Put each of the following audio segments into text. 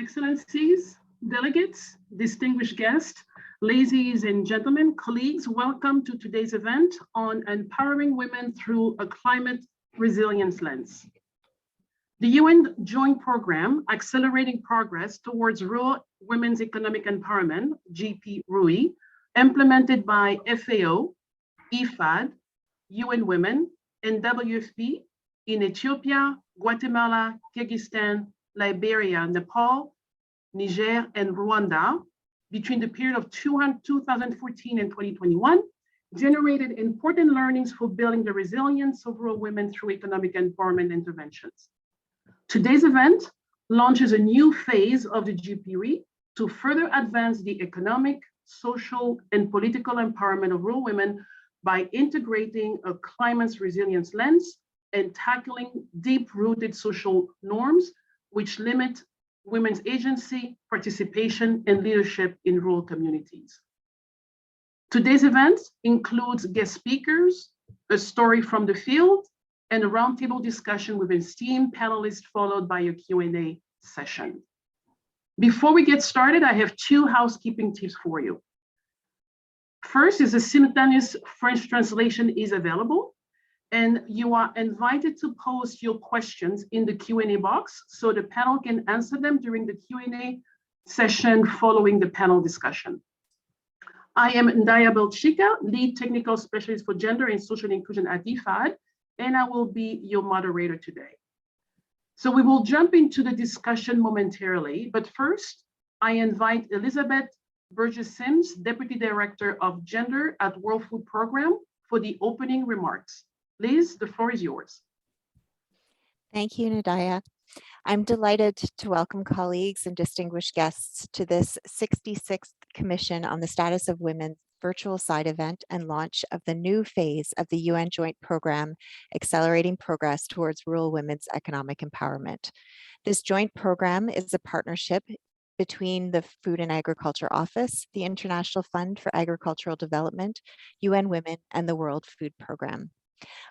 Excellencies, delegates, distinguished guests, ladies and gentlemen, colleagues, welcome to today's event on empowering women through a climate resilience lens. The UN Joint Program, Accelerating Progress Towards Rural Women's Economic Empowerment, RWEE, implemented by FAO, IFAD, UN Women, and WFP in Ethiopia, Guatemala, Kyrgyzstan, Liberia, Nepal, Niger, and Rwanda between the period of 2014 and 2021 generated important learnings for building the resilience of rural women through economic empowerment interventions. Today's event launches a new phase of the GPRE to further advance the economic, social, and political empowerment of rural women by integrating a climate resilience lens and tackling deep-rooted social norms which limit women's agency, participation, and leadership in rural communities. Today's event includes guest speakers, a story from the field, and a roundtable discussion with esteemed panelists followed by a Q&A session. Before we get started, I have two housekeeping tips for you. First is a simultaneous French translation is available, and you are invited to post your questions in the Q&A box so the panel can answer them during the Q&A session following the panel discussion. I am Ndaya Beltchika, Lead Technical Specialist for Gender and Social Inclusion at IFAD, and I will be your moderator today. So we will jump into the discussion momentarily, but first, I invite Elizabeth Burgess-Sims, Deputy Director of Gender at World Food Program, for the opening remarks. Liz, the floor is yours. Thank you, Ndaya. I'm delighted to welcome colleagues and distinguished guests to this 66th Commission on the Status of Women virtual side event and launch of the new phase of the UN Joint Program, Accelerating Progress Towards Rural Women's Economic Empowerment. This joint program is a partnership between the Food and Agriculture Office, the International Fund for Agricultural Development, UN Women, and the World Food Program.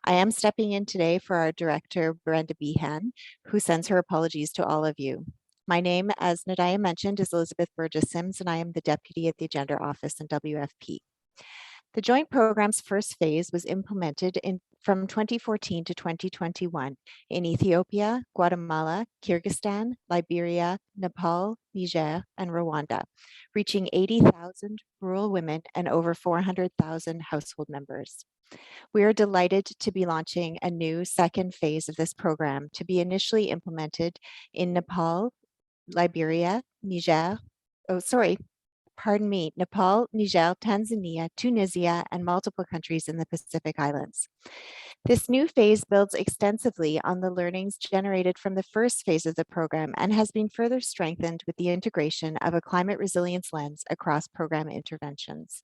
I am stepping in today for our director, Brenda Behan, who sends her apologies to all of you. My name, as Ndaya mentioned, is Elizabeth Burgess-Sims, and I am the deputy at the Gender Office in WFP. The joint program's first phase was implemented from 2014 to 2021 in Ethiopia, Guatemala, Kyrgyzstan, Liberia, Nepal, Niger, and Rwanda, reaching 80,000 rural women and over 400,000 household members. We are delighted to be launching a new second phase of this program to be initially implemented in Nepal, Liberia, Niger, Nepal, Niger, Tanzania, Tunisia, and multiple countries in the Pacific Islands. This new phase builds extensively on the learnings generated from the first phase of the program and has been further strengthened with the integration of a climate resilience lens across program interventions.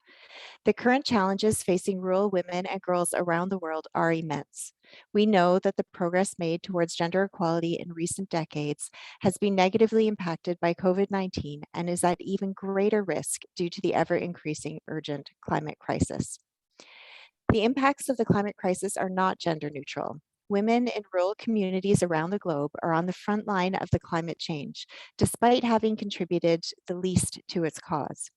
The current challenges facing rural women and girls around the world are immense. We know that the progress made towards gender equality in recent decades has been negatively impacted by COVID-19 and is at even greater risk due to the ever-increasing urgent climate crisis. The impacts of the climate crisis are not gender neutral. Women in rural communities around the globe are on the front line of the climate change, despite having contributed the least to its cause.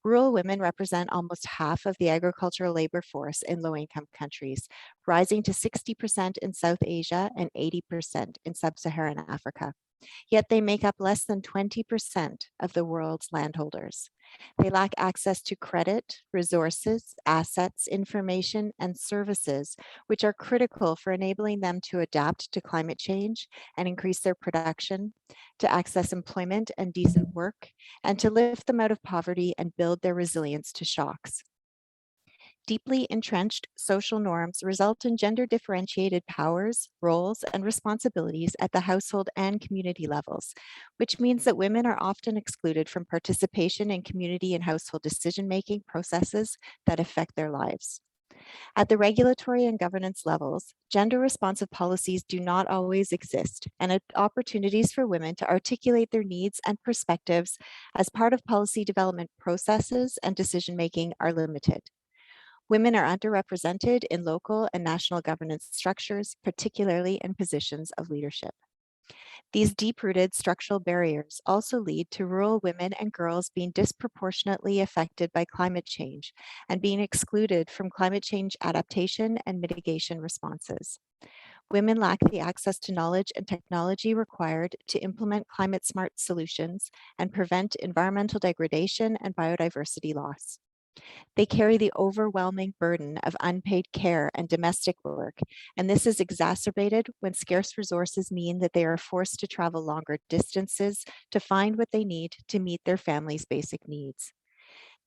Rural women represent almost half of the agricultural labor force in low-income countries, rising to 60% in South Asia and 80% in sub-Saharan Africa. Yet they make up less than 20% of the world's landholders. They lack access to credit, resources, assets, information, and services, which are critical for enabling them to adapt to climate change and increase their production, to access employment and decent work, and to lift them out of poverty and build their resilience to shocks. Deeply entrenched social norms result in gender-differentiated powers, roles, and responsibilities at the household and community levels, which means that women are often excluded from participation in community and household decision-making processes that affect their lives. At the regulatory and governance levels, gender-responsive policies do not always exist, and opportunities for women to articulate their needs and perspectives as part of policy development processes and decision-making are limited. Women are underrepresented in local and national governance structures, particularly in positions of leadership. These deep-rooted structural barriers also lead to rural women and girls being disproportionately affected by climate change and being excluded from climate change adaptation and mitigation responses. Women lack the access to knowledge and technology required to implement climate-smart solutions and prevent environmental degradation and biodiversity loss. They carry the overwhelming burden of unpaid care and domestic work, and this is exacerbated when scarce resources mean that they are forced to travel longer distances to find what they need to meet their family's basic needs.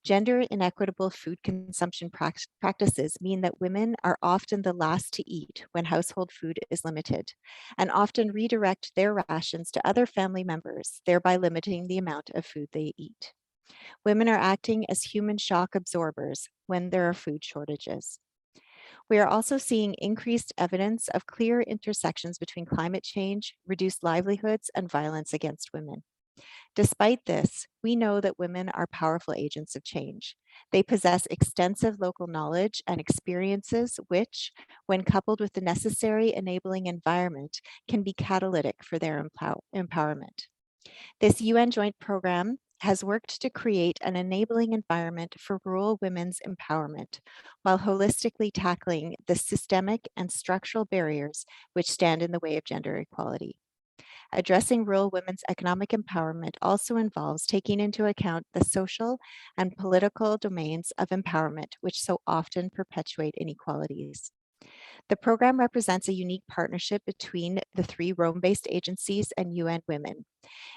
Gender inequitable food consumption practices mean that women are often the last to eat when household food is limited, and often redirect their rations to other family members, thereby limiting the amount of food they eat. Women are acting as human shock absorbers when there are food shortages. We are also seeing increased evidence of clear intersections between climate change, reduced livelihoods, and violence against women. Despite this, we know that women are powerful agents of change. They possess extensive local knowledge and experiences which, when coupled with the necessary enabling environment, can be catalytic for their empowerment. This UN Joint Program has worked to create an enabling environment for rural women's empowerment, while holistically tackling the systemic and structural barriers which stand in the way of gender equality. Addressing rural women's economic empowerment also involves taking into account the social and political domains of empowerment, which so often perpetuate inequalities. The program represents a unique partnership between the three Rome-based agencies and UN Women.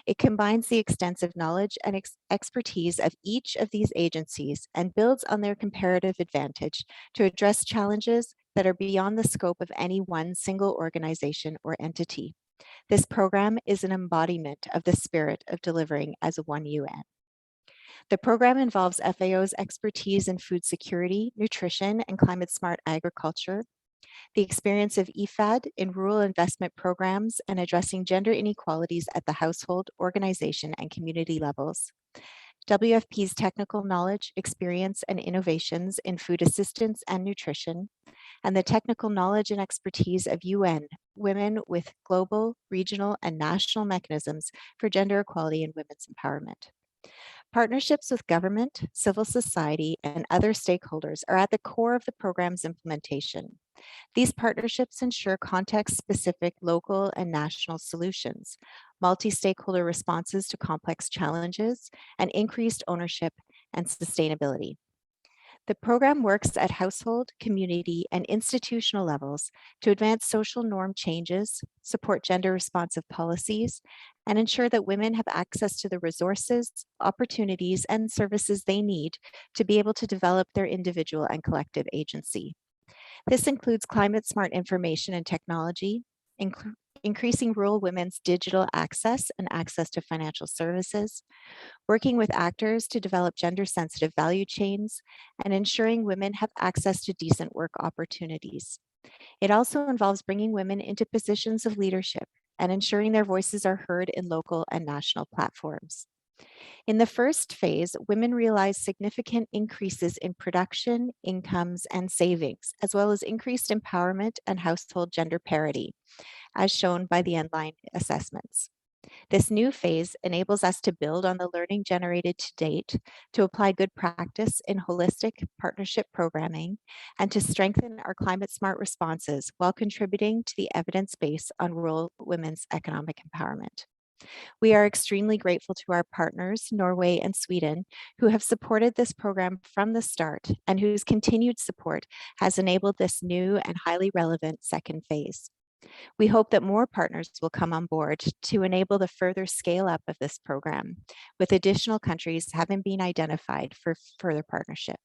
It combines the extensive knowledge and expertise of each of these agencies and builds on their comparative advantage to address challenges that are beyond the scope of any one single organization or entity. This program is an embodiment of the spirit of delivering as one UN. The program involves FAO's expertise in food security, nutrition, and climate-smart agriculture, the experience of IFAD in rural investment programs and addressing gender inequalities at the household, organization, and community levels, WFP's technical knowledge, experience, and innovations in food assistance and nutrition, and the technical knowledge and expertise of UN Women with global, regional, and national mechanisms for gender equality and women's empowerment. Partnerships with government, civil society, and other stakeholders are at the core of the program's implementation. These partnerships ensure context-specific local and national solutions, multi-stakeholder responses to complex challenges, and increased ownership and sustainability. The program works at household, community, and institutional levels to advance social norm changes, support gender-responsive policies, and ensure that women have access to the resources, opportunities, and services they need to be able to develop their individual and collective agency. This includes climate-smart information and technology, increasing rural women's digital access and access to financial services, working with actors to develop gender-sensitive value chains, and ensuring women have access to decent work opportunities. It also involves bringing women into positions of leadership and ensuring their voices are heard in local and national platforms. In the first phase, women realized significant increases in production, incomes, and savings, as well as increased empowerment and household gender parity, as shown by the end-line assessments. This new phase enables us to build on the learning generated to date, to apply good practice in holistic partnership programming, and to strengthen our climate-smart responses while contributing to the evidence base on rural women's economic empowerment. We are extremely grateful to our partners, Norway and Sweden, who have supported this program from the start and whose continued support has enabled this new and highly relevant second phase. We hope that more partners will come on board to enable the further scale up of this program, with additional countries having been identified for further partnership.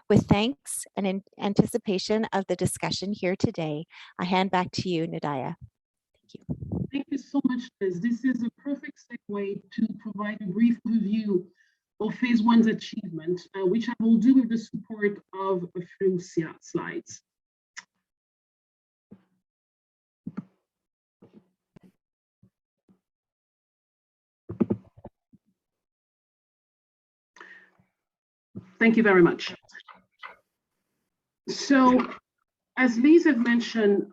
With thanks and in anticipation of the discussion here today, I hand back to you, Ndaya. Thank you. Thank you so much, Liz. This is a perfect segue to provide a brief review of phase one's achievement, which I will do with the support of a few slides. Thank you very much. So, as Liz had mentioned,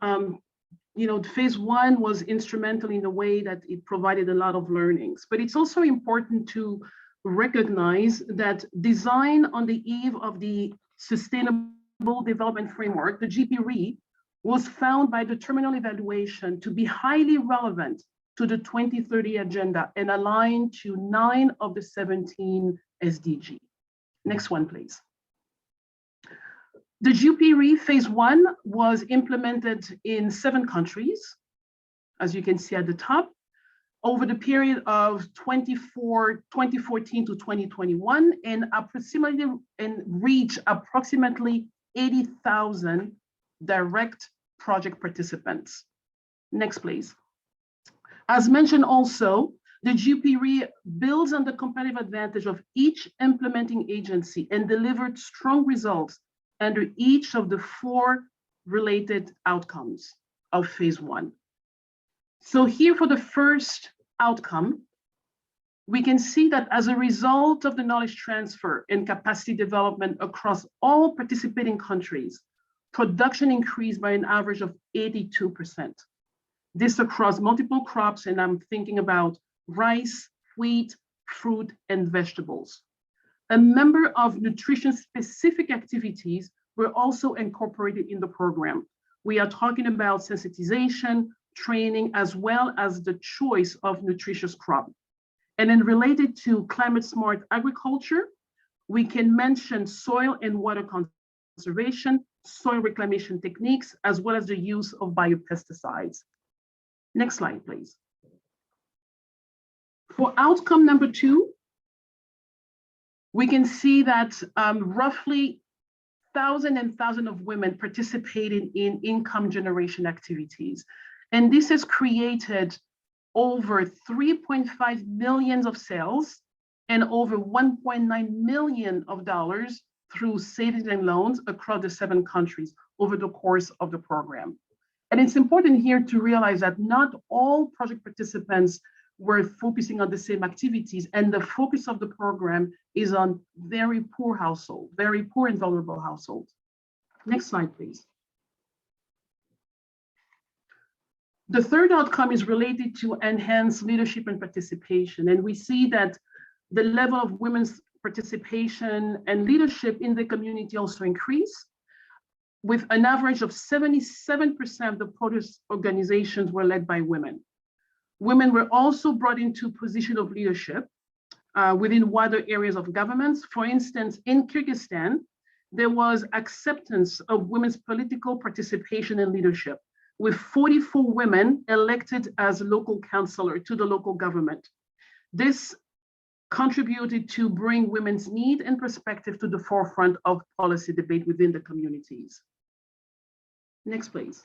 phase one was instrumental in the way that it provided a lot of learnings, but it's also important to recognize that design on the eve of the Sustainable Development Framework, the GPRE, was found by the terminal evaluation to be highly relevant to the 2030 agenda and aligned to 9 of the 17 SDGs. Next one, please. The GPRE phase one was implemented in 7 countries, as you can see at the top, over the period of 2014 to 2021, and reached approximately 80,000 direct project participants. Next, please. As mentioned also, the GPRE builds on the competitive advantage of each implementing agency and delivered strong results under each of the 4 related outcomes of phase one. So here for the first outcome, we can see that as a result of the knowledge transfer and capacity development across all participating countries, production increased by an average of 82%. This across multiple crops, and I'm thinking about rice, wheat, fruit, and vegetables. A number of nutrition-specific activities were also incorporated in the program. We are talking about sensitization, training, as well as the choice of nutritious crop. And then related to climate-smart agriculture, we can mention soil and water conservation, soil reclamation techniques, as well as the use of biopesticides. Next slide, please. For outcome number 2, we can see that roughly thousands of women participated in income generation activities. And this has created over 3.5 million of sales and over $1.9 million through savings and loans across the 7 countries over the course of the program. And it's important here to realize that not all project participants were focusing on the same activities, and the focus of the program is on very poor households, very poor and vulnerable households. Next slide, please. The third outcome is related to enhanced leadership and participation. And we see that the level of women's participation and leadership in the community also increased, with an average of 77% of the protest organizations were led by women. Women were also brought into position of leadership within wider areas of governments. For instance, in Kyrgyzstan, there was acceptance of women's political participation and leadership, with 44 women elected as local councillor to the local government. This contributed to bring women's need and perspective to the forefront of policy debate within the communities. Next, please.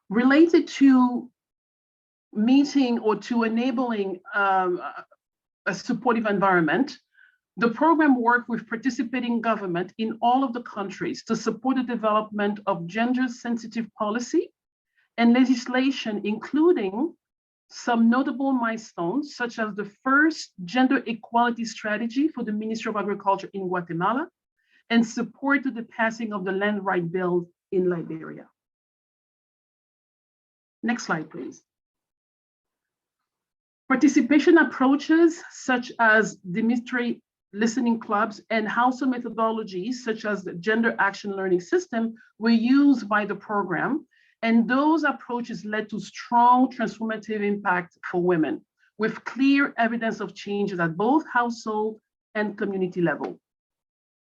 Related to meeting or to enabling a supportive environment, the program worked with participating government in all of the countries to support the development of gender-sensitive policy and legislation, including some notable milestones, such as the first gender equality strategy for the Ministry of Agriculture in Guatemala, and support to the passing of the Land Right Bill in Liberia. Next slide, please. Participation approaches such as the mystery listening clubs and household methodologies such as the gender action learning system were used by the program, and those approaches led to strong transformative impact for women, with clear evidence of changes at both household and community level.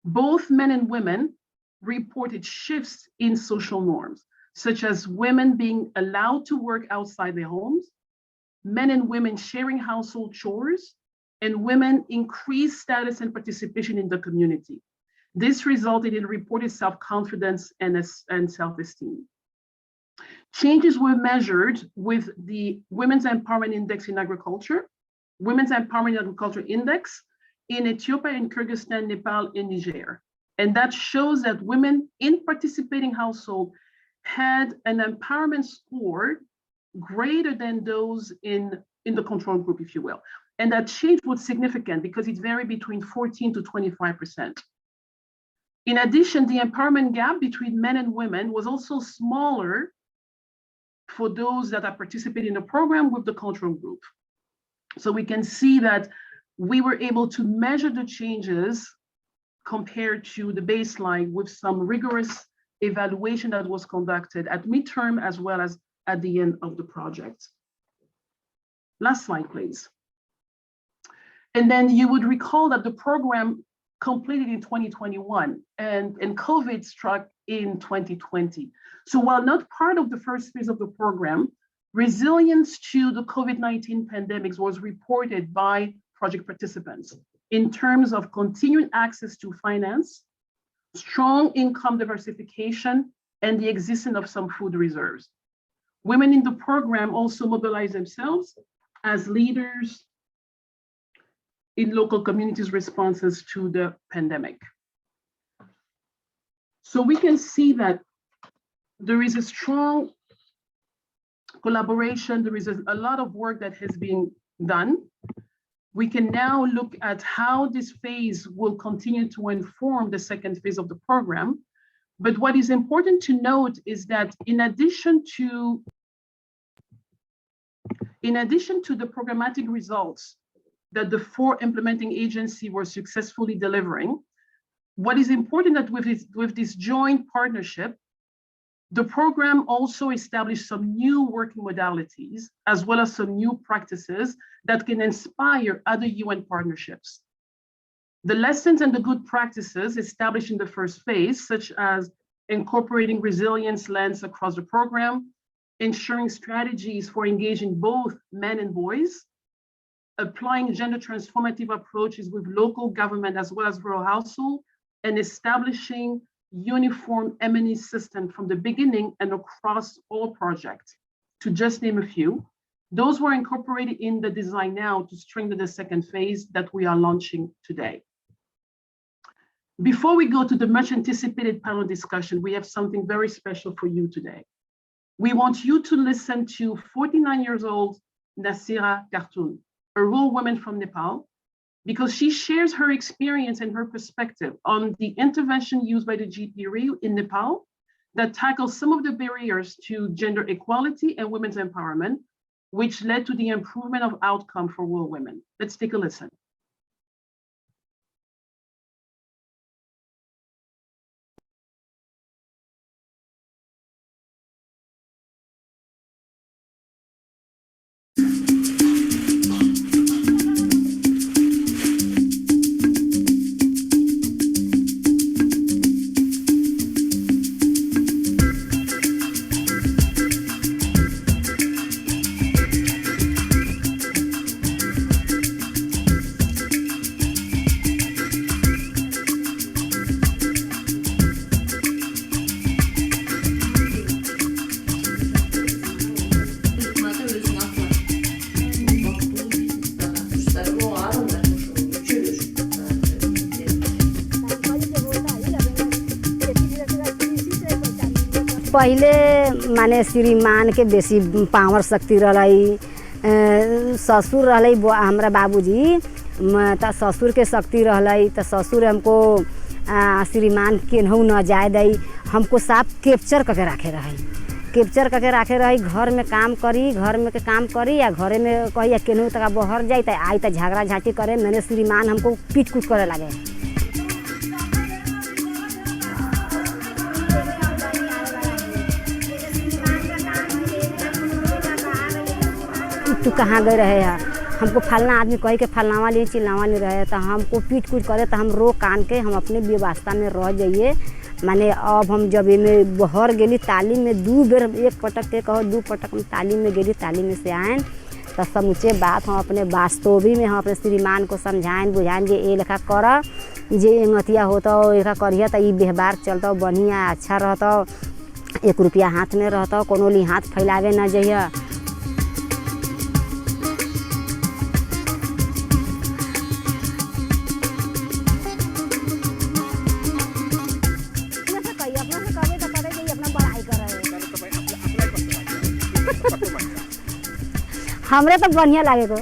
Both men and women reported shifts in social norms, such as women being allowed to work outside their homes, men and women sharing household chores, and women increased status and participation in the community. This resulted in reported self-confidence and self-esteem. Changes were measured with the Women's Empowerment Index in Agriculture, Women's Empowerment in Agriculture Index in Ethiopia, in Kyrgyzstan, Nepal, and Niger. And that shows that women in participating households had an empowerment score greater than those in the control group, if you will. And that change was significant because it varied between 14 to 25%. In addition, the empowerment gap between men and women was also smaller for those that are participating in the program with the control group. So we can see that we were able to measure the changes compared to the baseline with some rigorous evaluation that was conducted at midterm as well as at the end of the project. Last slide, please. And then you would recall that the program completed in 2021 and COVID struck in 2020. So while not part of the first phase of the program, resilience to the COVID-19 pandemic was reported by project participants in terms of continuing access to finance, strong income diversification, and the existence of some food reserves. Women in the program also mobilized themselves as leaders in local communities' responses to the pandemic. So we can see that there is a strong collaboration, there is a lot of work that has been done. We can now look at how this phase will continue to inform the second phase of the program. But what is important to note is that in addition to the programmatic results that the 4 implementing agencies were successfully delivering, what is important that with this joint partnership, the program also established some new working modalities, as well as some new practices that can inspire other UN partnerships. The lessons and the good practices established in the first phase, such as incorporating resilience lens across the program, ensuring strategies for engaging both men and boys, applying gender transformative approaches with local government as well as rural household, and establishing uniform M&E system from the beginning and across all projects, to just name a few. Those were incorporated in the design now to strengthen the second phase that we are launching today. Before we go to the much anticipated panel discussion, we have something very special for you today. We want you to listen to 49 years old Nasira Khartoum, a rural woman from Nepal, because she shares her experience and her perspective on the intervention used by the GPRE in Nepal that tackles some of the barriers to gender equality and women's empowerment, which led to the improvement of outcome for rural women. Let's take a listen. पहिले माने श्रीमान के बेसी power शक्ति रहलै ससुर रहलै हमरा बाबूजी त ससुर के शक्ति रहलै त ससुर हमको श्रीमान केनहु न जाय दै हमको साफ कैप्चर करके रखे रही घर में काम करी या घरे में कही या केनहु तक बहर जाई त आई त झगड़ा झाटी करे मैंने श्रीमान हमको पीट कूट करे लगे तू कहाँ गए रहे है हमको फलना आदमी कही के फलनावा लिए चिल्लावा नहीं रहे तो हमको पीट कूट करे तो हम रो कान के हम अपने व्यवस्था में रह जाइए माने अब हम जब में बहर गेली तालीम में 2 बेर एक पटक के कहो 2 पटक हम तालीम में गेली तालीम में से आए तो समूचे बात हम अपने वास्तवी में हम अपने श्रीमान को समझाएं बुझाएं जे ए लेखा कर जे एंगतिया होता एका करिया तो ये व्यवहार चलता बढ़िया अच्छा रहता 1 रुपया हाथ में रहता कोनो ली हाथ फैलावे न जाइए हमरे तो बढ़िया लागे को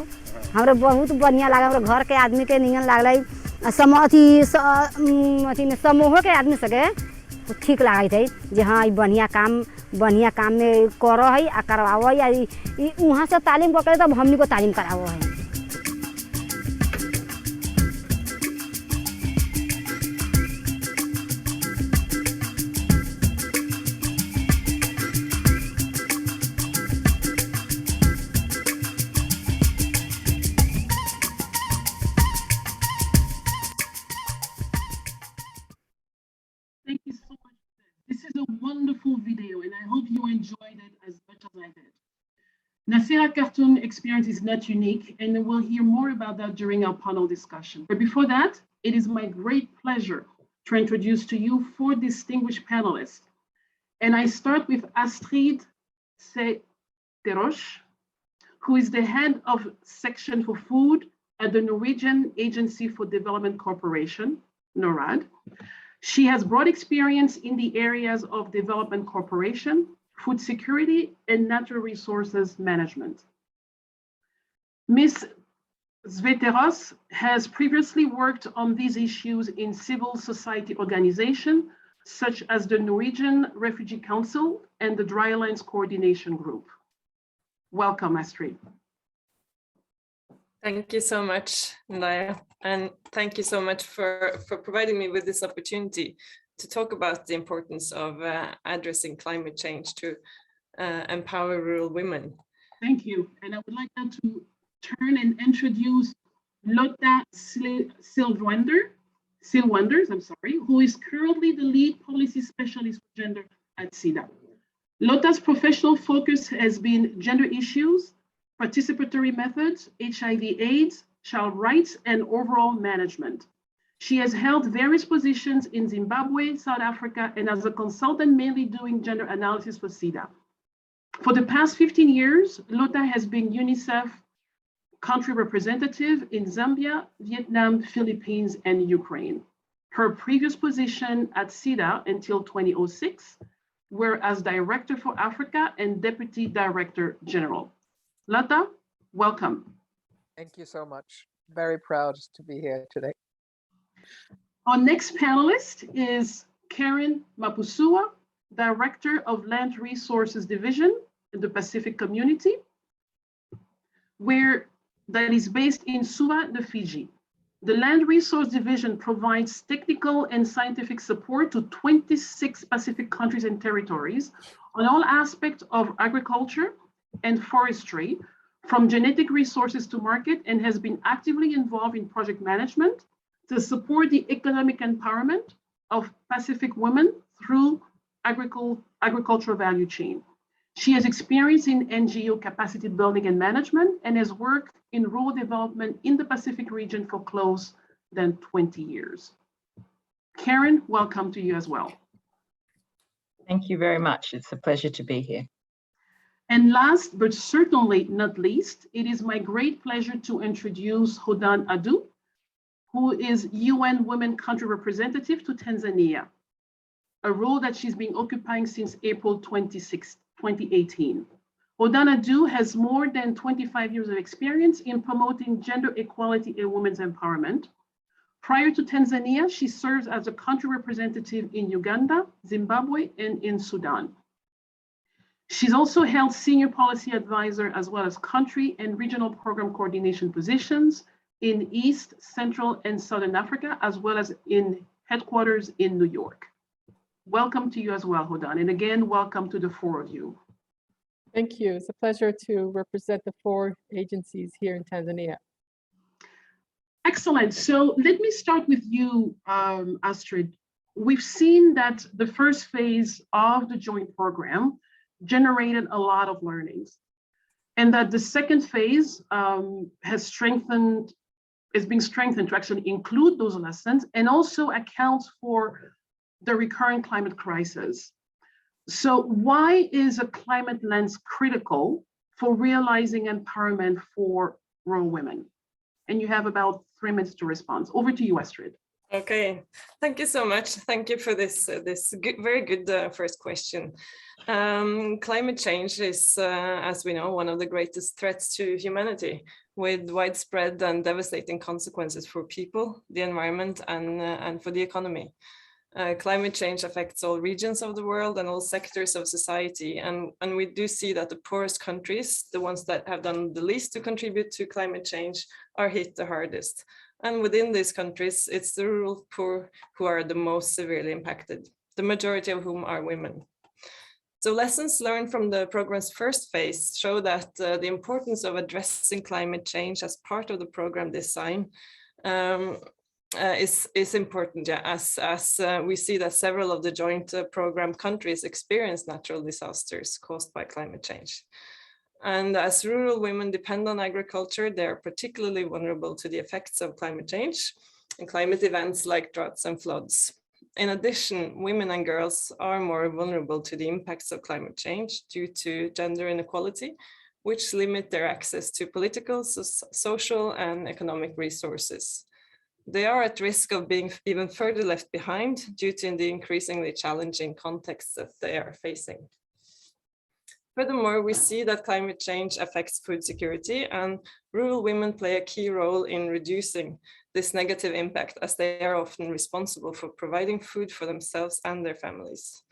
हमरे बहुत बढ़िया लागे हमरे घर के आदमी के नियन लागलै अथी में समूह के आदमी सके तो ठीक लागै थे जे हाँ बढ़िया काम बढ़िया काम में करो है आ करवाओ या वहाँ से तालीम करे तब हमनी को तालीम करावो है। Thank you so much. This is a wonderful video, and I hope you enjoyed it as much as I did. Nasira cartoon experience is not unique, and we'll hear more about that during our panel discussion. But before that, it is my great pleasure to introduce to you 4 distinguished panelists. And I start with Astrid Tveteraas, who is the head of section for food at the Norwegian Agency for Development Corporation, Norad. She has broad experience in the areas of development cooperation, food security, and natural resources management. Ms. Tveteraas has previously worked on these issues in civil society organizations, such as the Norwegian Refugee Council and the Drylands Coordination Group. Welcome, Astrid. Thank you so much, Ndaya, and thank you so much for providing me with this opportunity to talk about the importance of addressing climate change to empower rural women. Thank you. And I would like now to turn and introduce Lotta Sylwander, who is currently the lead policy specialist for gender at Sida. Lotta's professional focus has been gender issues, participatory methods, HIV/AIDS, child rights, and overall management. She has held various positions in Zimbabwe, South Africa, and as a consultant mainly doing gender analysis for Sida. For the past 15 years, Lotta has been UNICEF country representative in Zambia, Vietnam, Philippines, and Ukraine. Her previous position at Sida until 2006 were as Director for Africa and Deputy Director General. Lotta, welcome. Thank you so much. Very proud to be here today. Our next panelist is Karen Mapusua, Director of Land Resources Division in the Pacific Community, that is based in Suva, the Fiji. The Land Resource Division provides technical and scientific support to 26 Pacific countries and territories on all aspects of agriculture and forestry, from genetic resources to market, and has been actively involved in project management to support the economic empowerment of Pacific women through agricultural value chain. She has experience in NGO capacity building and management and has worked in rural development in the Pacific region for close than 20 years. Karen, welcome to you as well. Thank you very much. It's a pleasure to be here. And last, but certainly not least, it is my great pleasure to introduce Hodan Addou, who is UN Women Country Representative to Tanzania, a role that she's been occupying since April 2018. Hodan Addou has more than 25 years of experience in promoting gender equality and women's empowerment. Prior to Tanzania, she serves as a country representative in Uganda, Zimbabwe, and in Sudan. She's also held senior policy advisor as well as country and regional program coordination positions in East, Central, and Southern Africa, as well as in headquarters in New York. Welcome to you as well, Hodan. And again, welcome to the 4 of you. Thank you. It's a pleasure to represent the 4 agencies here in Tanzania. Excellent. So let me start with you, Astrid. We've seen that the first phase of the joint program generated a lot of learnings, and that the second phase is being strengthened to actually include those lessons and also accounts for the recurrent climate crisis. So why is a climate lens critical for realizing empowerment for rural women? And you have about 3 minutes to respond. Over to you, Astrid. Okay, thank you so much. Thank you for this very good first question. Climate change is, as we know, one of the greatest threats to humanity, with widespread and devastating consequences for people, the environment, and for the economy. Climate change affects all regions of the world and all sectors of society. And we do see that the poorest countries, the ones that have done the least to contribute to climate change, are hit the hardest. And within these countries, it's the rural poor who are the most severely impacted, the majority of whom are women. So lessons learned from the program's first phase show that the importance of addressing climate change as part of the program design is important, yeah, as we see that several of the joint program countries experience natural disasters caused by climate change. And as rural women depend on agriculture, they are particularly vulnerable to the effects of climate change and climate events like droughts and floods. In addition, women and girls are more vulnerable to the impacts of climate change due to gender inequality, which limit their access to political, social, and economic resources. They are at risk of being even further left behind due to the increasingly challenging contexts that they are facing. Furthermore, we see that climate change affects food security, and rural women play a key role in reducing this negative impact, as they are often responsible for providing food for themselves and their families.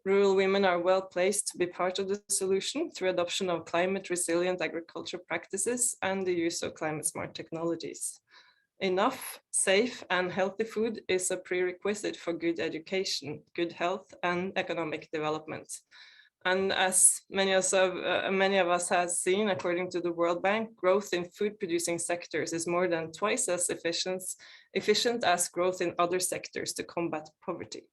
Rural women are well placed to be part of the solution through adoption of climate resilient agriculture practices and the use of climate smart technologies. Enough, safe, and healthy food is a prerequisite for good education, good health, and economic development. And as many of us have seen, according to the World Bank, growth in food-producing sectors is more than twice as efficient as growth in other sectors to combat poverty.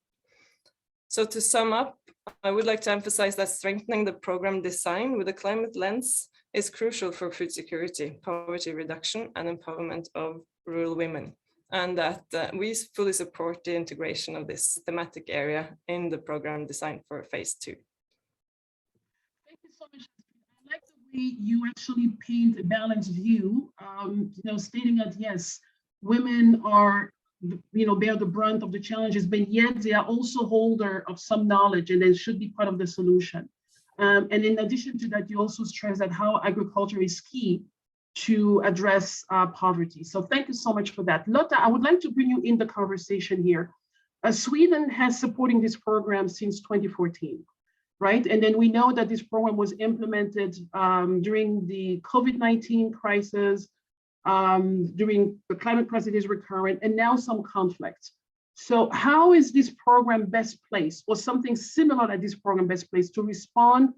So to sum up, I would like to emphasize that strengthening the program design with a climate lens is crucial for food security, poverty reduction, and empowerment of rural women, and that we fully support the integration of this thematic area in the program design for phase 2. Thank you so much. I like the way you actually paint a balanced view, stating that yes, women are, bear the brunt of the challenges, but yet they are also holder of some knowledge and they should be part of the solution. And in addition to that, you also stress that how agriculture is key to address poverty. So thank you so much for that. Lotta, I would like to bring you in the conversation here. Sweden has supporting this program since 2014, right? And then we know that this program was implemented during the COVID-19 crisis, during the climate crisis is recurrent, and now some conflict. So how is this program best placed, or something similar like this program best placed, to respond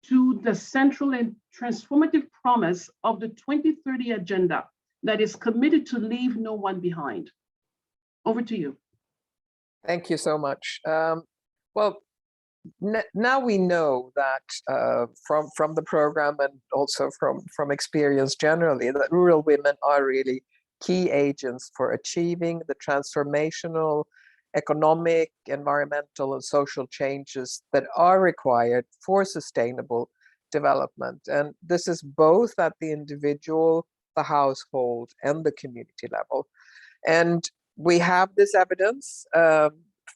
to the central and transformative promise of the 2030 agenda that is committed to leave no one behind? Over to you. Thank you so much. Well, now we know that from the program and also from experience generally, that rural women are really key agents for achieving the transformational economic, environmental, and social changes that are required for sustainable development. And this is both at the individual, the household, and the community level. And we have this evidence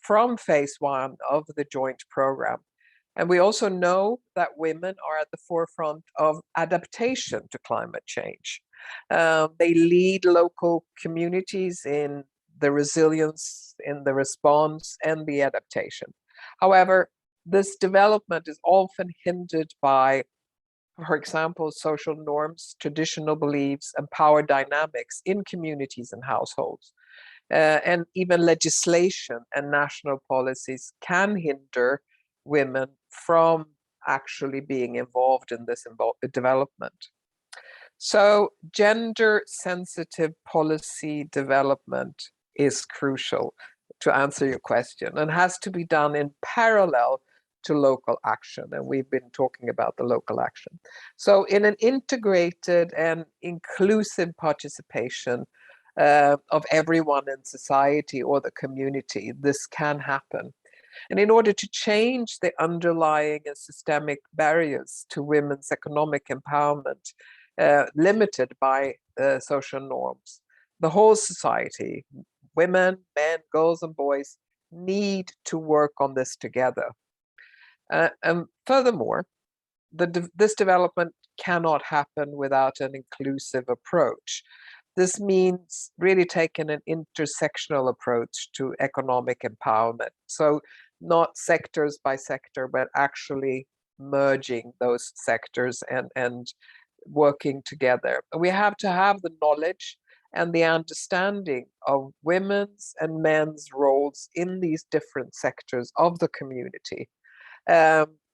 from phase 1 of the joint program. And we also know that women are at the forefront of adaptation to climate change. They lead local communities in the resilience, in the response, and the adaptation. However, this development is often hindered by, for example, social norms, traditional beliefs, and power dynamics in communities and households. And even legislation and national policies can hinder women from actually being involved in this development. So gender-sensitive policy development is crucial, to answer your question, and has to be done in parallel to local action. And we've been talking about the local action. So in an integrated and inclusive participation of everyone in society or the community, this can happen. And in order to change the underlying and systemic barriers to women's economic empowerment, limited by social norms, the whole society, women, men, girls, and boys, need to work on this together. And furthermore, this development cannot happen without an inclusive approach. this means really taking an intersectional approach to economic empowerment. So not sectors by sector, but actually merging those sectors and working together. We have to have the knowledge and the understanding of women's and men's roles in these different sectors of the community.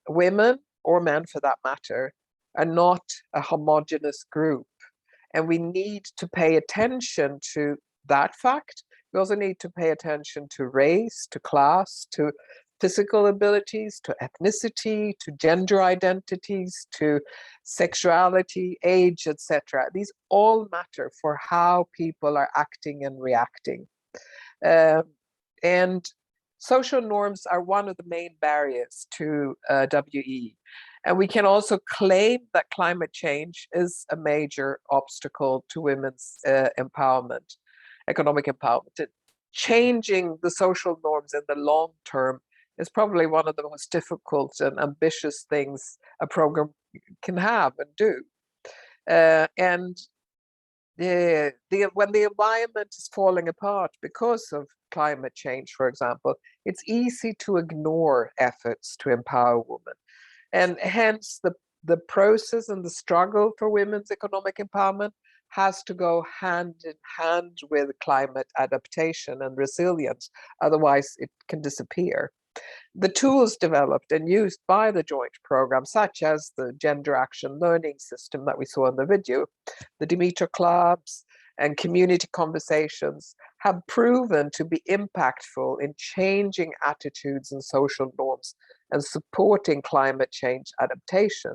Women, or men for that matter, are not a homogeneous group. And we need to pay attention to that fact. We also need to pay attention to race, to class, to physical abilities, to ethnicity, to gender identities, to sexuality, age, etc. These all matter for how people are acting and reacting. And social norms are one of the main barriers to WE. And we can also claim that climate change is a major obstacle to women's empowerment, economic empowerment. Changing the social norms in the long term is probably one of the most difficult and ambitious things a program can have and do. And when the environment is falling apart because of climate change, for example, it's easy to ignore efforts to empower women. And hence the process and the struggle for women's economic empowerment has to go hand in hand with climate adaptation and resilience. Otherwise, it can disappear. The tools developed and used by the joint program, such as the gender action learning system that we saw in the video, the Demeter clubs and community conversations, have proven to be impactful in changing attitudes and social norms and supporting climate change adaptation.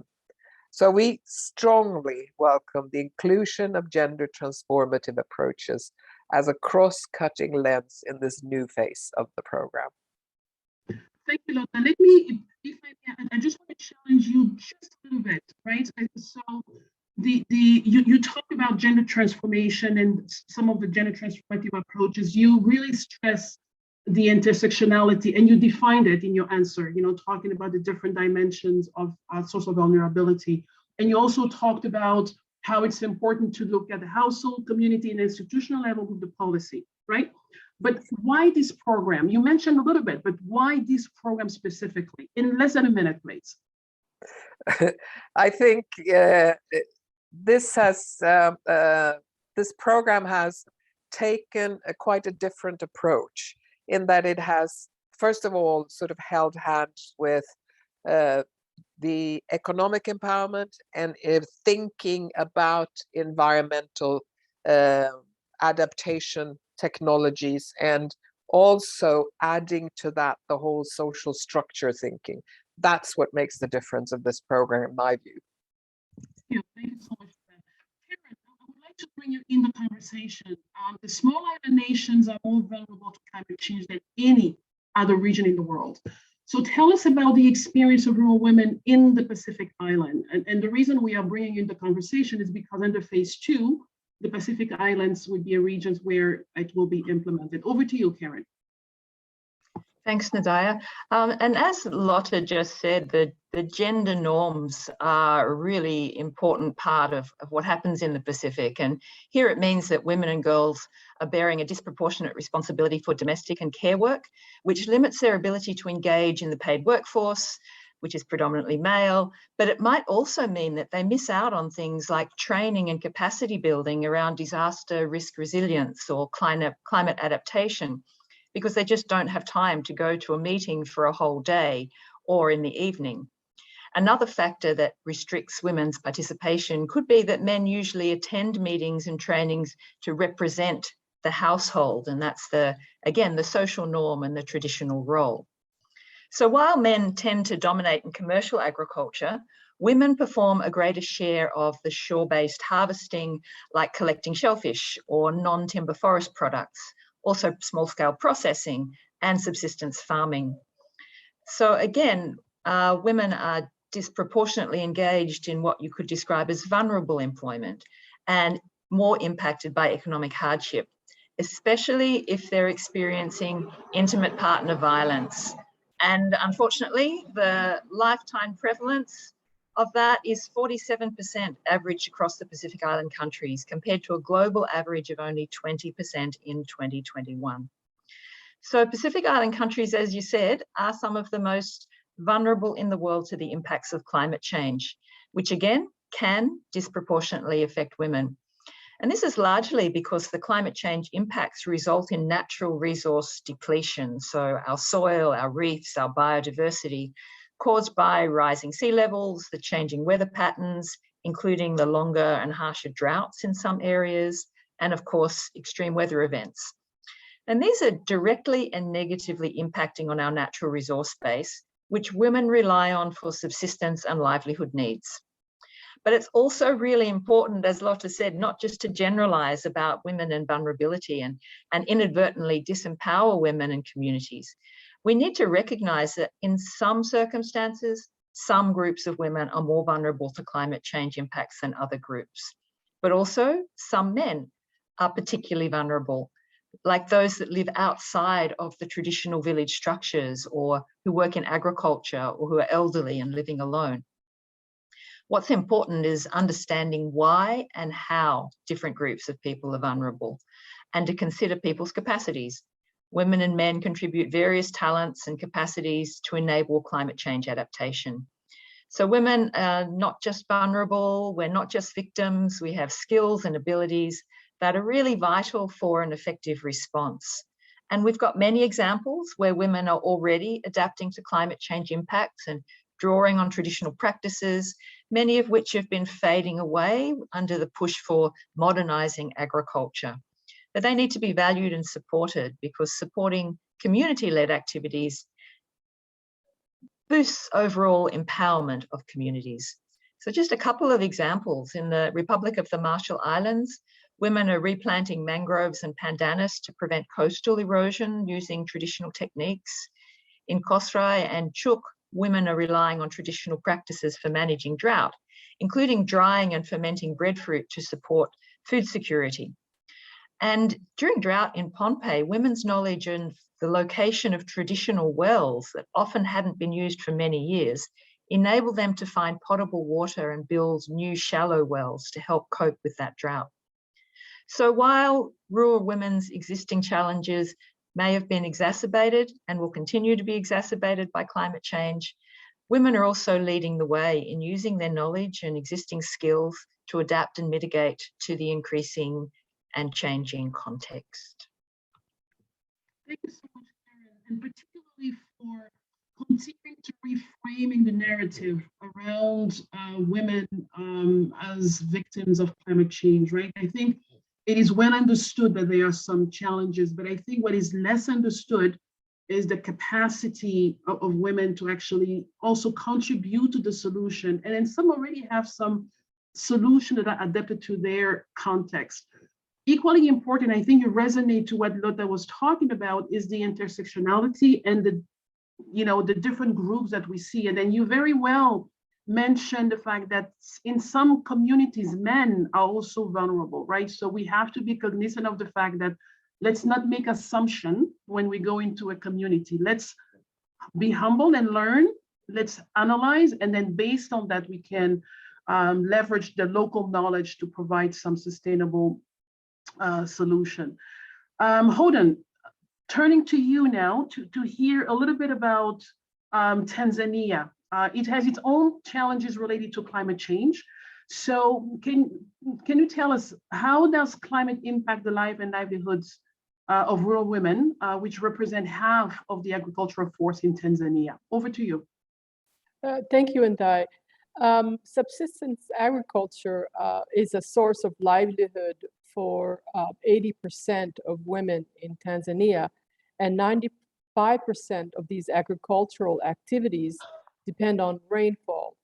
So we strongly welcome the inclusion of gender transformative approaches as a cross-cutting lens in this new phase of the program. Thank you, Lotta. Let me, if I just want to challenge you just a little bit, right? So you talk about gender transformation and some of the gender transformative approaches. You really stress the intersectionality, and you defined it in your answer, talking about the different dimensions of social vulnerability. And you also talked about how it's important to look at the household, community, and institutional level with the policy, right? But why this program? You mentioned a little bit, but why this program specifically? In less than a minute, please. I think this program has taken quite a different approach, in that it has, first of all, sort of held hands with the economic empowerment and thinking about environmental adaptation technologies, and also adding to that the whole social structure thinking. That's what makes the difference of this program, in my view. Yeah, thank you so much for that. Karen, I would like to bring you in the conversation. The small island nations are more vulnerable to climate change than any other region in the world. So tell us about the experience of rural women in the Pacific Island. And the reason we are bringing you in the conversation is because under phase 2, the Pacific Islands would be regions where it will be implemented. Over to you, Karen. Thanks, Ndaya. And as Lotta just said, the gender norms are a really important part of what happens in the Pacific. And here it means that women and girls are bearing a disproportionate responsibility for domestic and care work, which limits their ability to engage in the paid workforce, which is predominantly male, but it might also mean that they miss out on things like training and capacity building around disaster risk resilience or climate adaptation, because they just don't have time to go to a meeting for a whole day or in the evening. Another factor that restricts women's participation could be that men usually attend meetings and trainings to represent the household, and that's again, the social norm and the traditional role. So while men tend to dominate in commercial agriculture, women perform a greater share of the shore-based harvesting, like collecting shellfish or non-timber forest products, also small-scale processing and subsistence farming. So again, women are disproportionately engaged in what you could describe as vulnerable employment and more impacted by economic hardship, especially if they're experiencing intimate partner violence. And unfortunately, the lifetime prevalence of that is 47% average across the Pacific Island countries, compared to a global average of only 20% in 2021. So Pacific Island countries, as you said, are some of the most vulnerable in the world to the impacts of climate change, which again can disproportionately affect women. And this is largely because the climate change impacts result in natural resource depletion. So our soil, our reefs, our biodiversity, caused by rising sea levels, the changing weather patterns, including the longer and harsher droughts in some areas, and of course, extreme weather events. And these are directly and negatively impacting on our natural resource base, which women rely on for subsistence and livelihood needs. But it's also really important, as Lotta said, not just to generalize about women and vulnerability and inadvertently disempower women and communities. We need to recognize that in some circumstances, some groups of women are more vulnerable to climate change impacts than other groups. But also some men are particularly vulnerable, like those that live outside of the traditional village structures, or who work in agriculture, or who are elderly and living alone. What's important is understanding why and how different groups of people are vulnerable, and to consider people's capacities. Women and men contribute various talents and capacities to enable climate change adaptation. So women are not just vulnerable, we're not just victims, we have skills and abilities that are really vital for an effective response. And we've got many examples where women are already adapting to climate change impacts and drawing on traditional practices, many of which have been fading away under the push for modernizing agriculture. But they need to be valued and supported, because supporting community-led activities boosts overall empowerment of communities. So just a couple of examples. In the Republic of the Marshall Islands, women are replanting mangroves and pandanus to prevent coastal erosion using traditional techniques. In Kosrae and Chuk, women are relying on traditional practices for managing drought, including drying and fermenting breadfruit to support food security. And during drought in Pohnpei, women's knowledge and the location of traditional wells that often hadn't been used for many years enabled them to find potable water and build new shallow wells to help cope with that drought. So while rural women's existing challenges may have been exacerbated and will continue to be exacerbated by climate change, women are also leading the way in using their knowledge and existing skills to adapt and mitigate to the increasing and changing context. Thank you so much, Karen, and particularly for continuing to reframing the narrative around women as victims of climate change, right? I think it is well understood that there are some challenges, but I think what is less understood is the capacity of women to actually also contribute to the solution. And then some already have some solutions that are adapted to their context. Equally important, I think you resonate to what Lotta was talking about, is the intersectionality and the different groups that we see. And then you very well mentioned the fact that in some communities, men are also vulnerable, right? So we have to be cognizant of the fact that let's not make assumption when we go into a community. Let's be humble and learn, let's analyze, and then based on that, we can leverage the local knowledge to provide some sustainable solution. Hodan, turning to you now to hear a little bit about Tanzania. It has its own challenges related to climate change. So can you tell us, how does climate impact the life and livelihoods of rural women, which represent half of the agricultural force in Tanzania? Over to you. Thank you, Ndaya. Subsistence agriculture is a source of livelihood for 80% of women in Tanzania, and 95% of these agricultural activities depend on rainfall.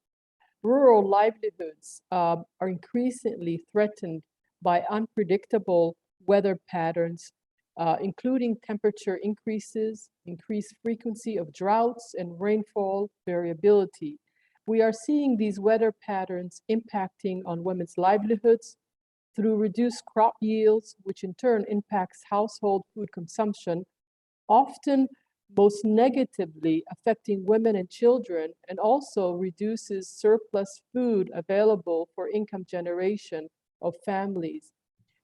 Rural livelihoods are increasingly threatened by unpredictable weather patterns, including temperature increases, increased frequency of droughts, and rainfall variability. We are seeing these weather patterns impacting on women's livelihoods through reduced crop yields, which in turn impacts household food consumption, often most negatively affecting women and children, and also reduces surplus food available for income generation of families.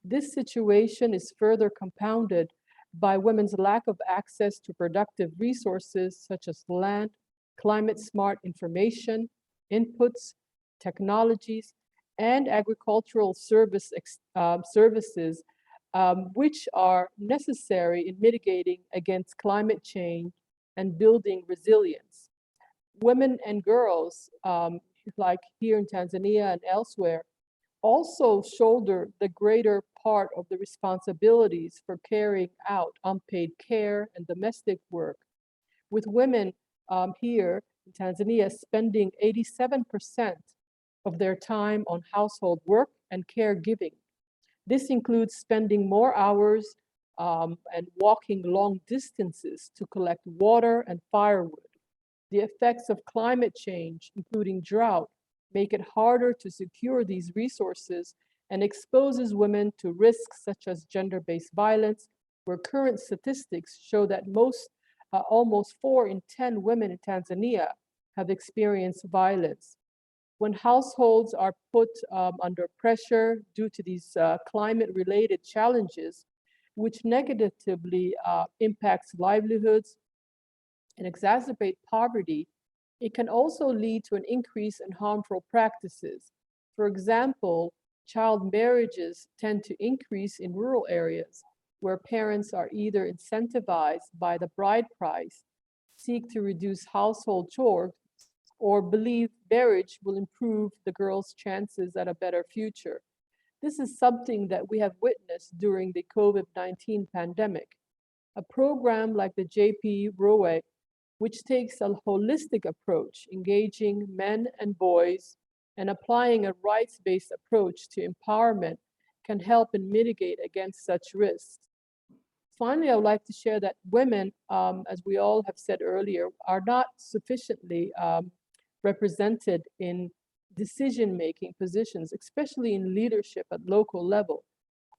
This situation is further compounded by women's lack of access to productive resources such as land, climate-smart information, inputs, technologies, and agricultural services, which are necessary in mitigating against climate change and building resilience. Women and girls, like here in Tanzania and elsewhere, also shoulder the greater part of the responsibilities for carrying out unpaid care and domestic work, with women here in Tanzania spending 87% of their time on household work and caregiving. This includes spending more hours and walking long distances to collect water and firewood. The effects of climate change, including drought, make it harder to secure these resources and exposes women to risks such as gender-based violence, where current statistics show that almost 4 in 10 women in Tanzania have experienced violence. When households are put under pressure due to these climate-related challenges, which negatively impacts livelihoods and exacerbate poverty, it can also lead to an increase in harmful practices. For example, child marriages tend to increase in rural areas where parents are either incentivized by the bride price, seek to reduce household chores, or believe marriage will improve the girl's chances at a better future. This is something that we have witnessed during the COVID-19 pandemic. A program like the RWEE, which takes a holistic approach, engaging men and boys and applying a rights-based approach to empowerment, can help and mitigate against such risks. Finally, I would like to share that women, as we all have said earlier, are not sufficiently represented in decision-making positions, especially in leadership at local level.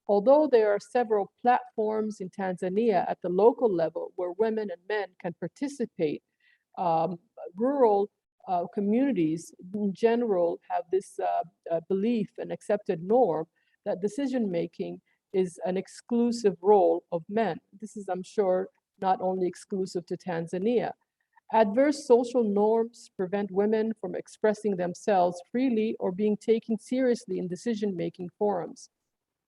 Although there are several platforms in Tanzania at the local level where women and men can participate, rural communities in general have this belief and accepted norm that decision-making is an exclusive role of men. This is, I'm sure, not only exclusive to Tanzania. Adverse social norms prevent women from expressing themselves freely or being taken seriously in decision-making forums.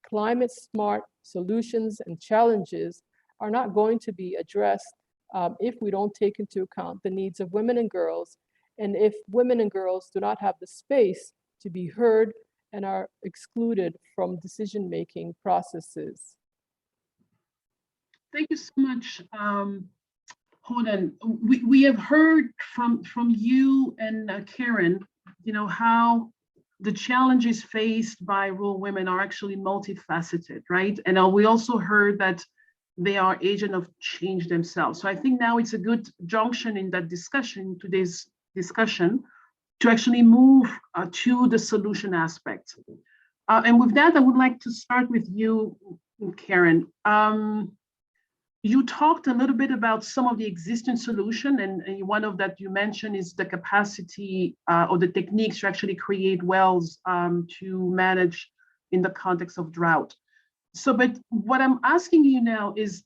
Climate-smart solutions and challenges are not going to be addressed if we don't take into account the needs of women and girls, and if women and girls do not have the space to be heard and are excluded from decision-making processes. Thank you so much, Hodan. We have heard from you and Karen, how the challenges faced by rural women are actually multifaceted, right? And we also heard that they are agents of change themselves. So I think now it's a good junction in that discussion, today's discussion, to actually move to the solution aspect. And with that, I would like to start with you, Karen. You talked a little bit about some of the existing solution, and one of that you mentioned is the capacity or the techniques to actually create wells to manage in the context of drought. So, but what I'm asking you now is,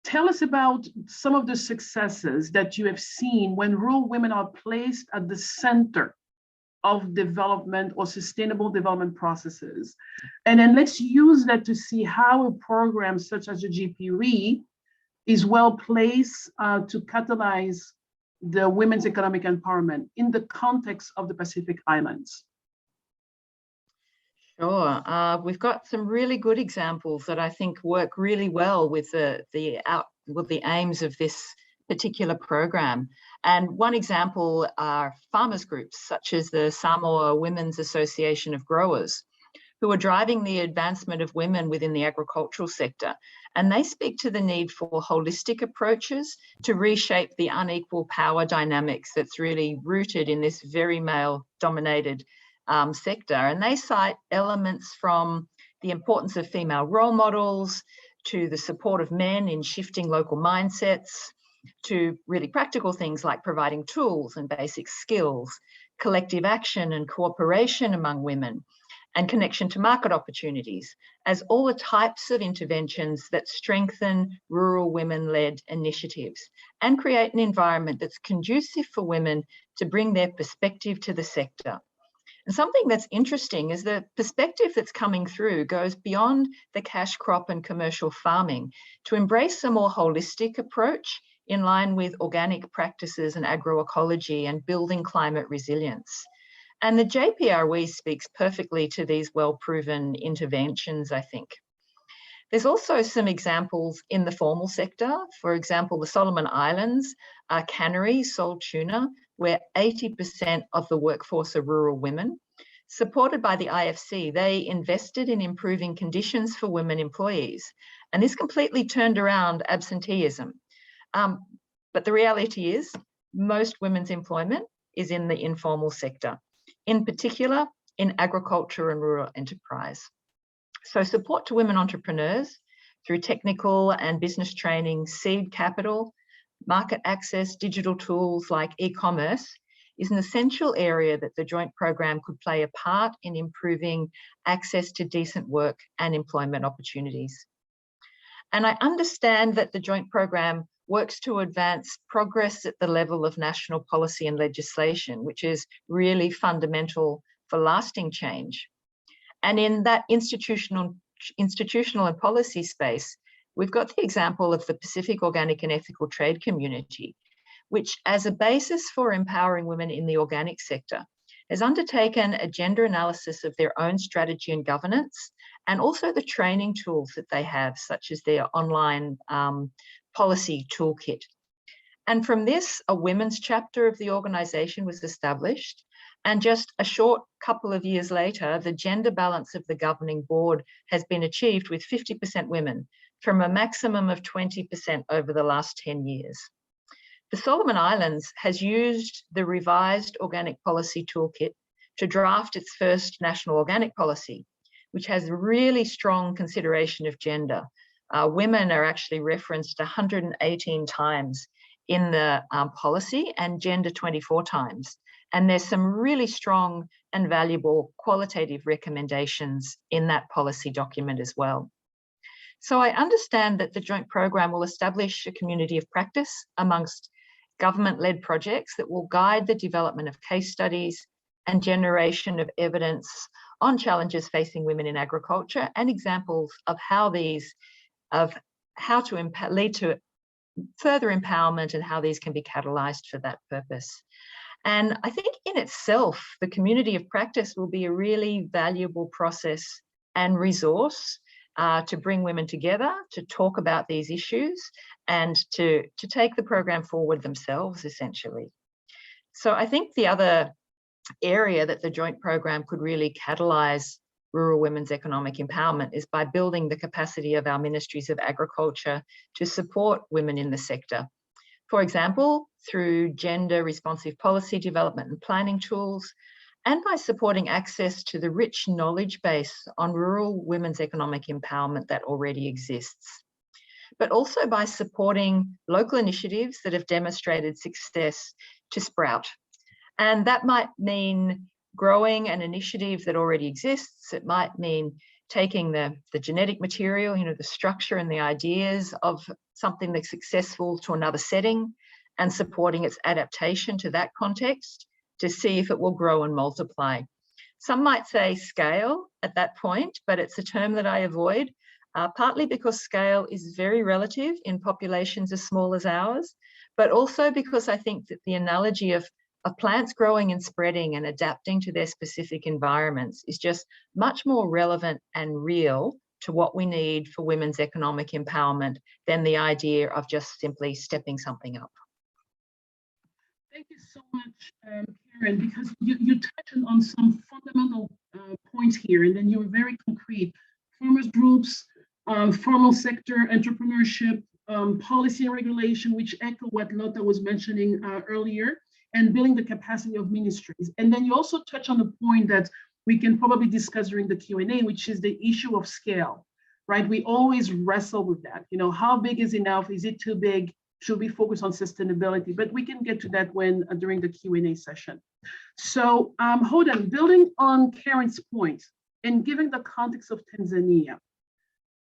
tell us about some of the successes that you have seen when rural women are placed at the center of development or sustainable development processes. And then let's use that to see how a program such as the RWEE is well placed to catalyze the women's economic empowerment in the context of the Pacific Islands. Sure. We've got some really good examples that I think work really well with the aims of this particular program. And one example are farmers groups such as the Samoa Women's Association of Growers, who are driving the advancement of women within the agricultural sector. And they speak to the need for holistic approaches to reshape the unequal power dynamics that's really rooted in this very male-dominated sector. And they cite elements from the importance of female role models to the support of men in shifting local mindsets, to really practical things like providing tools and basic skills, collective action and cooperation among women, and connection to market opportunities, as all the types of interventions that strengthen rural women-led initiatives and create an environment that's conducive for women to bring their perspective to the sector. And something that's interesting is the perspective that's coming through goes beyond the cash crop and commercial farming to embrace a more holistic approach in line with organic practices and agroecology and building climate resilience. And the JPRWE speaks perfectly to these well-proven interventions, I think. There's also some examples in the formal sector. For example, the Solomon Islands cannery sold tuna, where 80% of the workforce are rural women. Supported by the IFC, they invested in improving conditions for women employees. And this completely turned around absenteeism. But the reality is most women's employment is in the informal sector, in particular in agriculture and rural enterprise. So support to women entrepreneurs through technical and business training, seed capital, market access, digital tools like e-commerce is an essential area that the joint program could play a part in improving access to decent work and employment opportunities. And I understand that the joint program works to advance progress at the level of national policy and legislation, which is really fundamental for lasting change. And in that institutional and policy space, we've got the example of the Pacific Organic and Ethical Trade Community, which as a basis for empowering women in the organic sector, has undertaken a gender analysis of their own strategy and governance, and also the training tools that they have, such as their online policy toolkit. And from this, a women's chapter of the organisation was established. And just a short couple of years later, the gender balance of the governing board has been achieved with 50% women, from a maximum of 20% over the last 10 years. The Solomon Islands has used the revised organic policy toolkit to draft its first national organic policy, which has a really strong consideration of gender. Women are actually referenced 118 times in the policy and gender 24 times. And there's some really strong and valuable qualitative recommendations in that policy document as well. So I understand that the joint program will establish a community of practice amongst government-led projects that will guide the development of case studies and generation of evidence on challenges facing women in agriculture and examples of how these, lead to further empowerment and how these can be catalyzed for that purpose. And I think in itself, the community of practice will be a really valuable process and resource to bring women together, to talk about these issues, and to take the program forward themselves, essentially. So I think the other area that the joint program could really catalyse rural women's economic empowerment is by building the capacity of our ministries of agriculture to support women in the sector. For example, through gender responsive policy development and planning tools, and by supporting access to the rich knowledge base on rural women's economic empowerment that already exists. But also by supporting local initiatives that have demonstrated success to sprout. And that might mean growing an initiative that already exists. It might mean taking the genetic material, the structure and the ideas of something that's successful to another setting and supporting its adaptation to that context to see if it will grow and multiply. Some might say scale at that point, but it's a term that I avoid, partly because scale is very relative in populations as small as ours, but also because I think that the analogy of plants growing and spreading and adapting to their specific environments is just much more relevant and real to what we need for women's economic empowerment than the idea of just simply stepping something up. Thank you so much, Karen, because you touched on some fundamental points here, and then you were very concrete. Farmers groups, formal sector, entrepreneurship, policy and regulation, which echo what Lotta was mentioning earlier, and building the capacity of ministries. And then you also touch on the point that we can probably discuss during the Q&A, which is the issue of scale, right? We always wrestle with that. How big is enough? Is it too big? Should we focus on sustainability? But we can get to that when during the Q&A session. So Hodan, building on Karen's point and given the context of Tanzania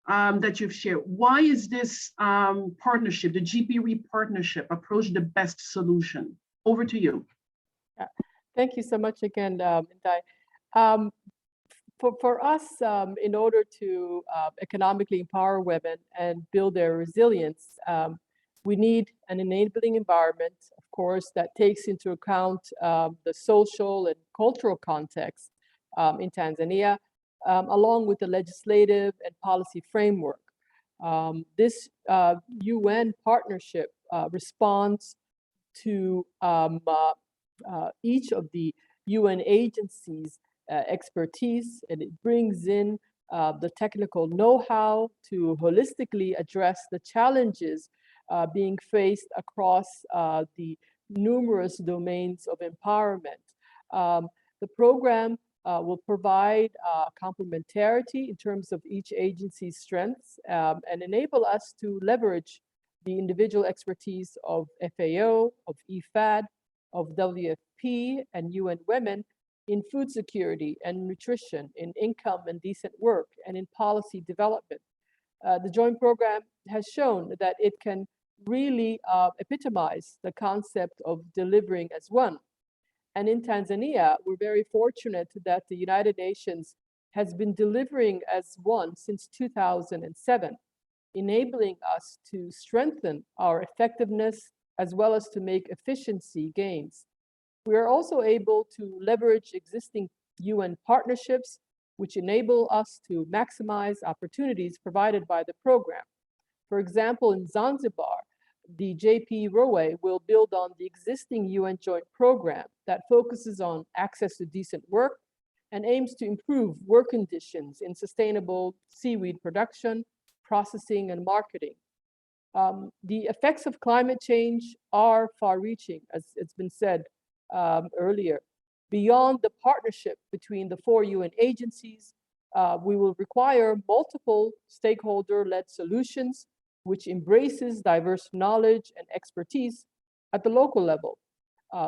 that you've shared, why is this partnership, the GP-RE partnership approach the best solution? Over to you. Yeah. Thank you so much again, Ndaya. For us, in order to economically empower women and build their resilience, we need an enabling environment, of course, that takes into account the social and cultural context in Tanzania, along with the legislative and policy framework. This UN partnership responds to each of the UN agencies' expertise, and it brings in the technical know-how to holistically address the challenges being faced across the numerous domains of empowerment. The program will provide complementarity in terms of each agency's strengths and enable us to leverage the individual expertise of FAO, of IFAD, of WFP, and UN Women in food security and nutrition, in income and decent work, and in policy development. The joint program has shown that it can really epitomize the concept of delivering as one. And in Tanzania, we're very fortunate that the United Nations has been delivering as one since 2007, enabling us to strengthen our effectiveness as well as to make efficiency gains. We are also able to leverage existing UN partnerships, which enable us to maximize opportunities provided by the program. For example, in Zanzibar, the JP-ROE will build on the existing UN joint program that focuses on access to decent work and aims to improve work conditions in sustainable seaweed production, processing, and marketing. The effects of climate change are far-reaching, as it's been said earlier. Beyond the partnership between the 4 UN agencies, we will require multiple stakeholder-led solutions which embraces diverse knowledge and expertise at the local level.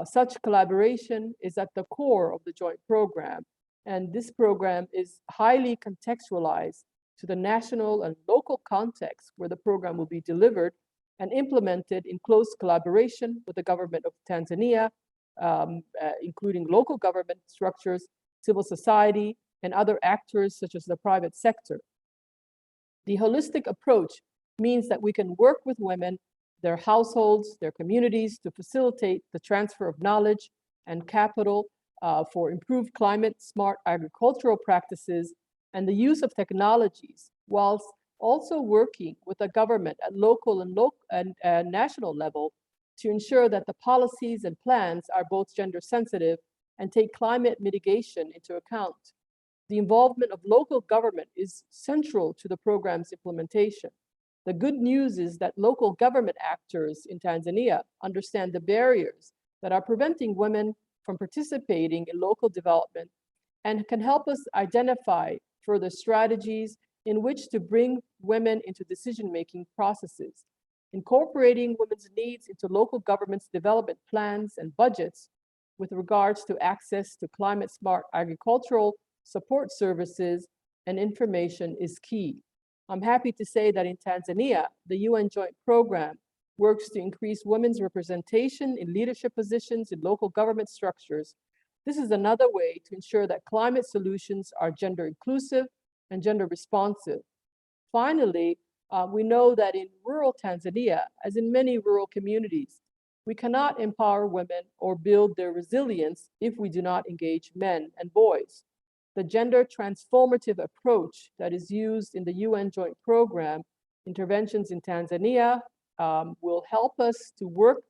Such collaboration is at the core of the joint program, and this program is highly contextualized to the national and local context where the program will be delivered and implemented in close collaboration with the government of Tanzania, including local government structures, civil society, and other actors such as the private sector. The holistic approach means that we can work with women, their households, their communities to facilitate the transfer of knowledge and capital for improved climate-smart agricultural practices and the use of technologies, whilst also working with the government at local and national level to ensure that the policies and plans are both gender sensitive and take climate mitigation into account. The involvement of local government is central to the program's implementation. The good news is that local government actors in Tanzania understand the barriers that are preventing women from participating in local development and can help us identify further strategies in which to bring women into decision-making processes. Incorporating women's needs into local government's development plans and budgets with regards to access to climate-smart agricultural support services and information is key. I'm happy to say that in Tanzania, the UN Joint Program works to increase women's representation in leadership positions in local government structures. This is another way to ensure that climate solutions are gender inclusive and gender responsive. Finally, we know that in rural Tanzania, as in many rural communities, we cannot empower women or build their resilience if we do not engage men and boys. The gender transformative approach that is used in the UN Joint Program interventions in Tanzania will help us to work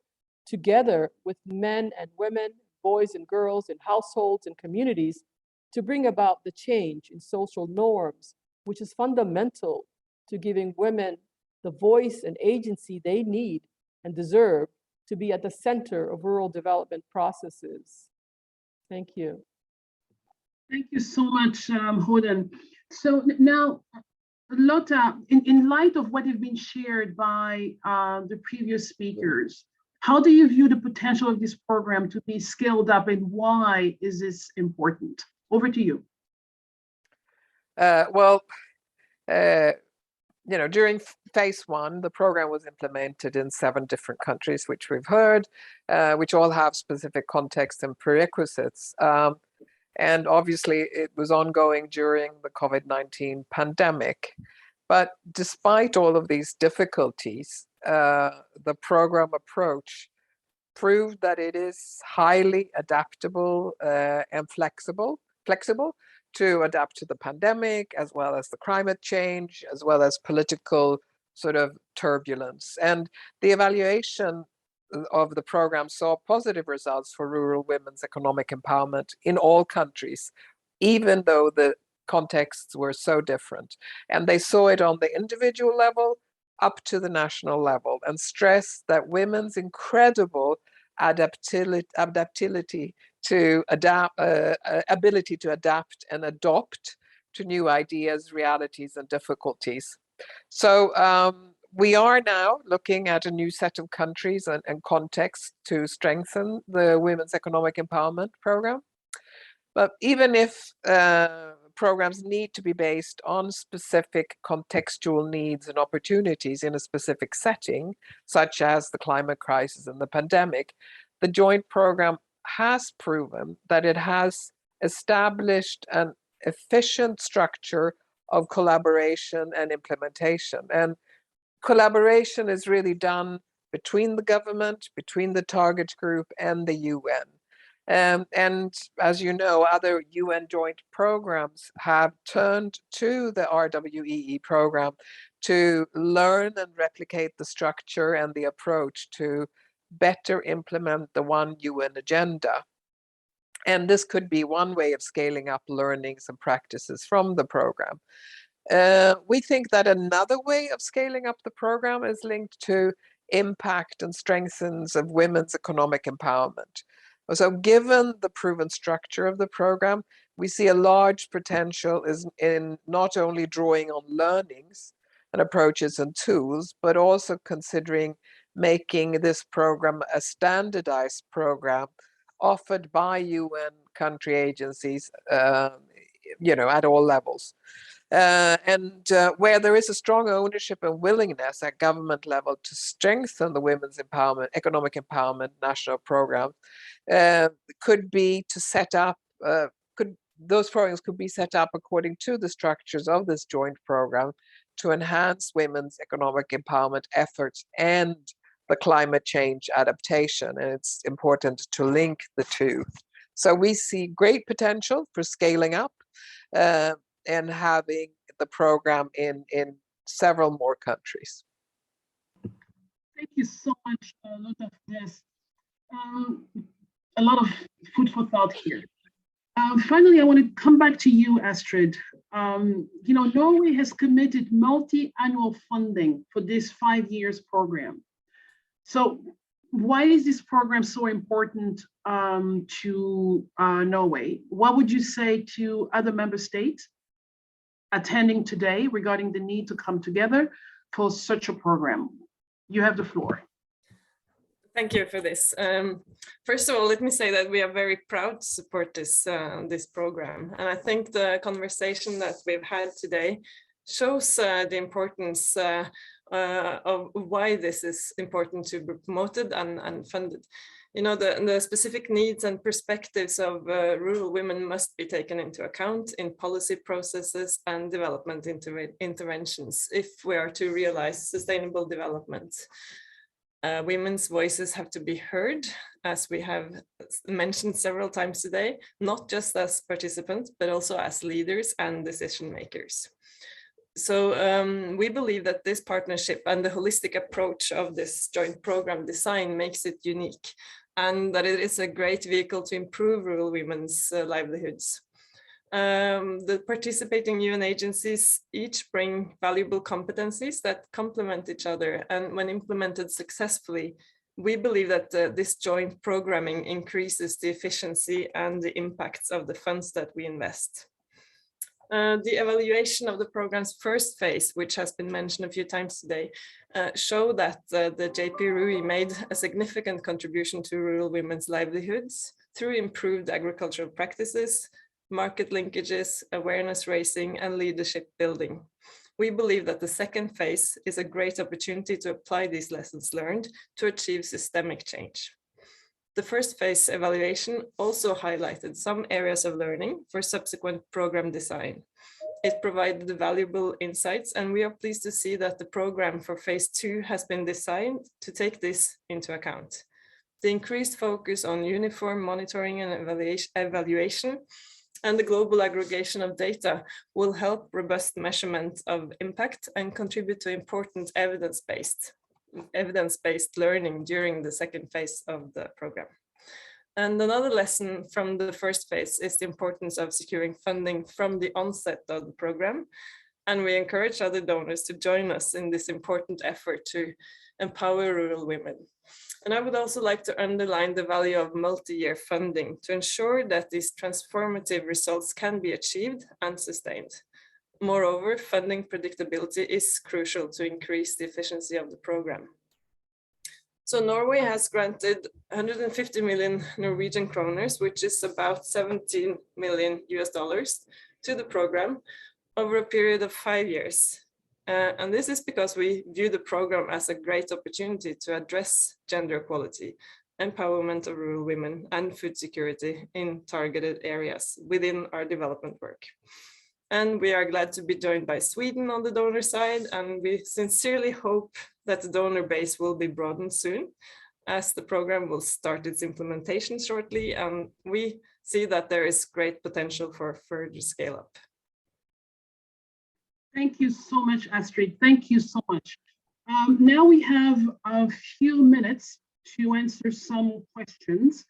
together with men and women, boys and girls in households and communities to bring about the change in social norms, which is fundamental to giving women the voice and agency they need and deserve to be at the center of rural development processes. Thank you. Thank you so much, Hodan. So now Lotta, in light of what has been shared by the previous speakers, how do you view the potential of this program to be scaled up, and why is this important? Over to you. During phase one, the program was implemented in 7 different countries, which we've heard, which all have specific context and prerequisites. And obviously it was ongoing during the COVID-19 pandemic. But despite all of these difficulties, the program approach proved that it is highly adaptable and flexible to adapt to the pandemic, as well as the climate change, as well as political sort of turbulence. And the evaluation of the program saw positive results for rural women's economic empowerment in all countries, even though the contexts were so different. And they saw it on the individual level up to the national level, and stressed that women's incredible adaptability to ability to adapt and adopt to new ideas, realities, and difficulties. So we are now looking at a new set of countries and contexts to strengthen the Women's Economic Empowerment Program. But even if programs need to be based on specific contextual needs and opportunities in a specific setting, such as the climate crisis and the pandemic, the joint program has proven that it has established an efficient structure of collaboration and implementation. And collaboration is really done between the government, between the target group, and the UN. And as you know, other UN joint programs have turned to the RWEE program to learn and replicate the structure and the approach to better implement the one UN agenda. And this could be one way of scaling up learnings and practices from the program. We think that another way of scaling up the program is linked to impact and strengthens of women's economic empowerment. So given the proven structure of the program, we see a large potential in not only drawing on learnings and approaches and tools, but also considering making this program a standardized program offered by UN country agencies, at all levels. Where there is a strong ownership and willingness at government level to strengthen the women's empowerment, economic empowerment national program, could be to set up, those programs could be set up according to the structures of this joint program to enhance women's economic empowerment efforts and the climate change adaptation. And it's important to link the two. So we see great potential for scaling up and having the program in several more countries. Thank you so much, Lotta, for this. A lot of food for thought here. Finally, I want to come back to you, Astrid. Norway has committed multi-annual funding for this 5 years program. So why is this program so important to Norway? What would you say to other member states attending today regarding the need to come together for such a program? You have the floor. Thank you for this. First of all, let me say that we are very proud to support this program. And I think the conversation that we've had today shows the importance of why this is important to be promoted and funded. The specific needs and perspectives of rural women must be taken into account in policy processes and development interventions if we are to realize sustainable development. Women's voices have to be heard, as we have mentioned several times today, not just as participants, but also as leaders and decision makers. So we believe that this partnership and the holistic approach of this joint program design makes it unique, and that it is a great vehicle to improve rural women's livelihoods. The participating UN agencies each bring valuable competencies that complement each other, and when implemented successfully, we believe that this joint programming increases the efficiency and the impacts of the funds that we invest. The evaluation of the program's first phase, which has been mentioned a few times today, show that the RWEE made a significant contribution to rural women's livelihoods through improved agricultural practices, market linkages, awareness raising, and leadership building. We believe that the second phase is a great opportunity to apply these lessons learned to achieve systemic change. The first phase evaluation also highlighted some areas of learning for subsequent program design. It provided valuable insights, and we are pleased to see that the program for phase 2 has been designed to take this into account. The increased focus on uniform monitoring and evaluation and the global aggregation of data will help robust measurement of impact and contribute to important evidence-based learning during the second phase of the program. And another lesson from the first phase is the importance of securing funding from the onset of the program. And we encourage other donors to join us in this important effort to empower rural women. And I would also like to underline the value of multi-year funding to ensure that these transformative results can be achieved and sustained. Moreover, funding predictability is crucial to increase the efficiency of the program. So Norway has granted 150 million Norwegian kroners, which is about $17 million to the program over a period of 5 years. And this is because we view the program as a great opportunity to address gender equality, empowerment of rural women, and food security in targeted areas within our development work. And we are glad to be joined by Sweden on the donor side, and we sincerely hope that the donor base will be broadened soon, as the program will start its implementation shortly, and we see that there is great potential for further scale up. Thank you so much, Astrid. Thank you so much. Now we have a few minutes to answer some questions.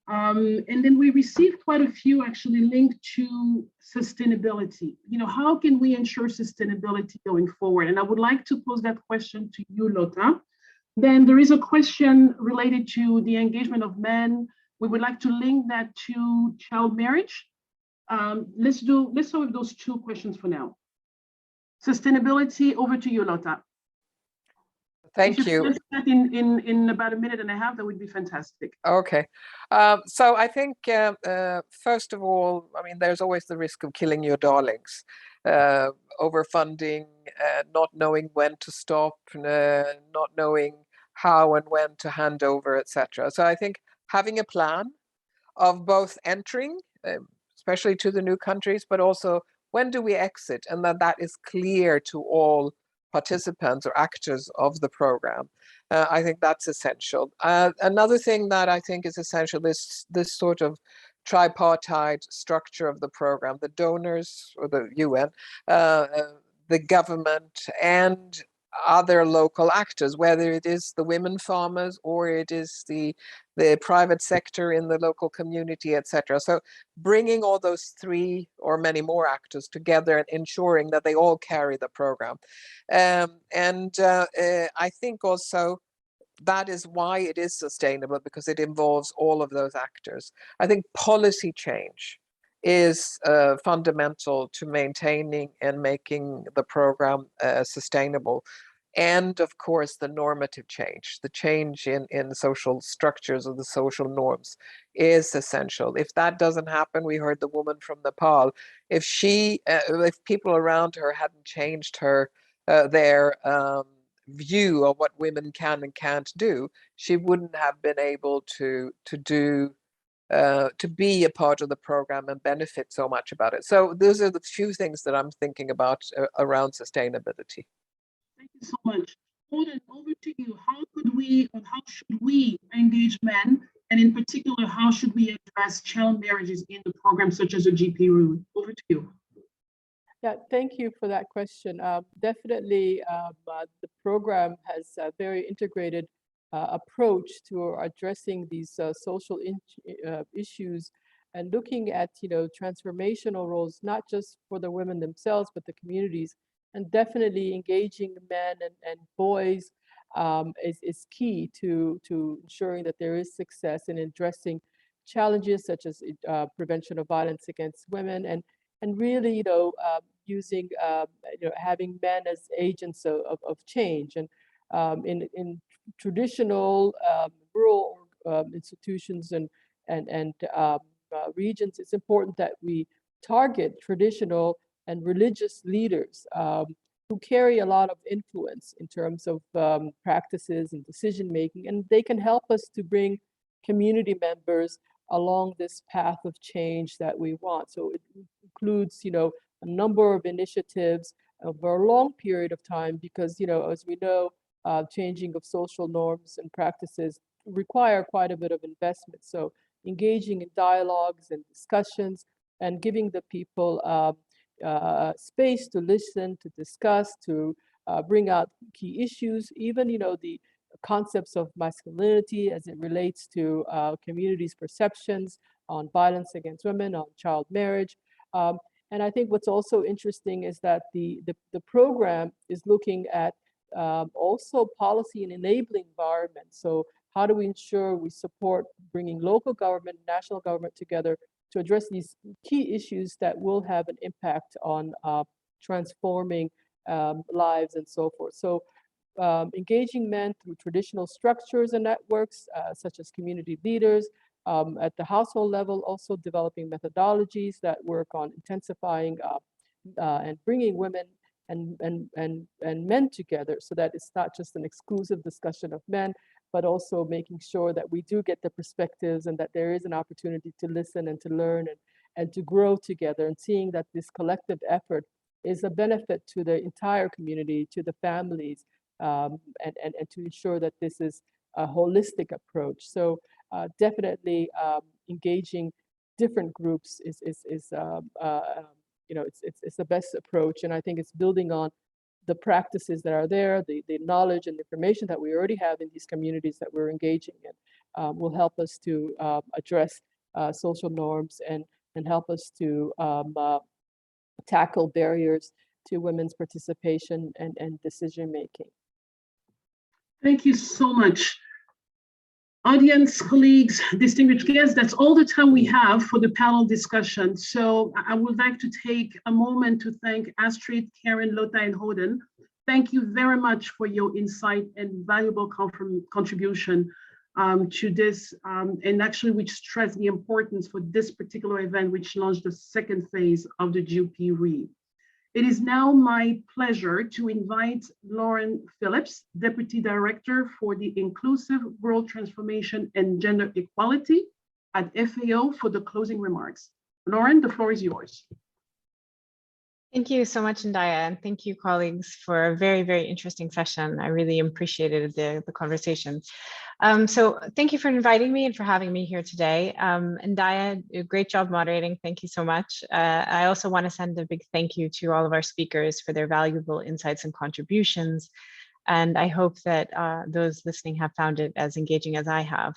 And then we received quite a few actually linked to sustainability. You know, how can we ensure sustainability going forward? And I would like to pose that question to you, Lotta. Then there is a question related to the engagement of men. We would like to link that to child marriage. Let's start with those two questions for now. Sustainability, over to you, Lotta. Thank you. That in about a minute and a half, that would be fantastic. Okay. So I think, first of all, I mean, there's always the risk of killing your darlings, overfunding, not knowing when to stop, not knowing how and when to hand over, etc. So I think having a plan of both entering, especially to the new countries, but also when do we exit, and that is clear to all participants or actors of the program. I think that's essential. Another thing that I think is essential is this sort of tripartite structure of the program: the donors or the UN, the government, and other local actors, whether it is the women farmers or it is the private sector in the local community, etc. So bringing all those three or many more actors together and ensuring that they all carry the program. I think also that is why it is sustainable, because it involves all of those actors. I think policy change is fundamental to maintaining and making the program sustainable. And of course, the normative change, the change in social structures of the social norms is essential. If that doesn't happen, we heard the woman from Nepal, if people around her hadn't changed their view of what women can and can't do, she wouldn't have been able to be a part of the program and benefit so much about it. So those are the few things that I'm thinking about around sustainability. Thank you so much. Hodan, over to you. How could we, or how should we engage men? And in particular, how should we address child marriages in the program, such as a RWEE? Over to you. Yeah, thank you for that question. Definitely, the program has a very integrated approach to addressing these social issues and looking at, transformational roles, not just for the women themselves, but the communities. And definitely engaging men and boys is key to ensuring that there is success in addressing challenges such as prevention of violence against women and and really, using, having men as agents of change. And in traditional rural institutions and regions, it's important that we target traditional and religious leaders who carry a lot of influence in terms of practices and decision making, and they can help us to bring community members along this path of change that we want. So it includes, a number of initiatives over a long period of time, because, as we know, changing of social norms and practices require quite a bit of investment. So engaging in dialogues and discussions and giving the people space to listen, to discuss, to bring out key issues, even, the concepts of masculinity as it relates to communities' perceptions on violence against women, on child marriage. And I think what's also interesting is that the program is looking at also policy and enabling environment. So how do we ensure we support bringing local government, national government together to address these key issues that will have an impact on transforming lives and so forth. So engaging men through traditional structures and networks, such as community leaders, at the household level, also developing methodologies that work on intensifying and bringing women and men together, so that it's not just an exclusive discussion of men, but also making sure that we do get the perspectives and that there is an opportunity to listen and to learn and to grow together, and seeing that this collective effort is a benefit to the entire community, to the families, and to ensure that this is a holistic approach. So definitely engaging different groups is it's the best approach. And I think it's building on the practices that are there, the knowledge and information that we already have in these communities that we're engaging in, will help us to address social norms and help us to tackle barriers to women's participation and decision making. Thank you so much. Audience, colleagues, distinguished guests, that's all the time we have for the panel discussion. So I would like to take a moment to thank Astrid, Karen, Lotta, and Hodan. Thank you very much for your insight and valuable contribution to this, and actually which stressed the importance for this particular event, which launched the second phase of the RWEE. It is now my pleasure to invite Lauren Phillips, Deputy Director for the Inclusive World Transformation and Gender Equality at FAO, for the closing remarks. Lauren, the floor is yours. Thank you so much, Ndaya, and thank you, colleagues, for a very, very interesting session. I really appreciated the conversation. So thank you for inviting me and for having me here today. Ndaya, great job moderating. Thank you so much. I also want to send a big thank you to all of our speakers for their valuable insights and contributions. And I hope that those listening have found it as engaging as I have.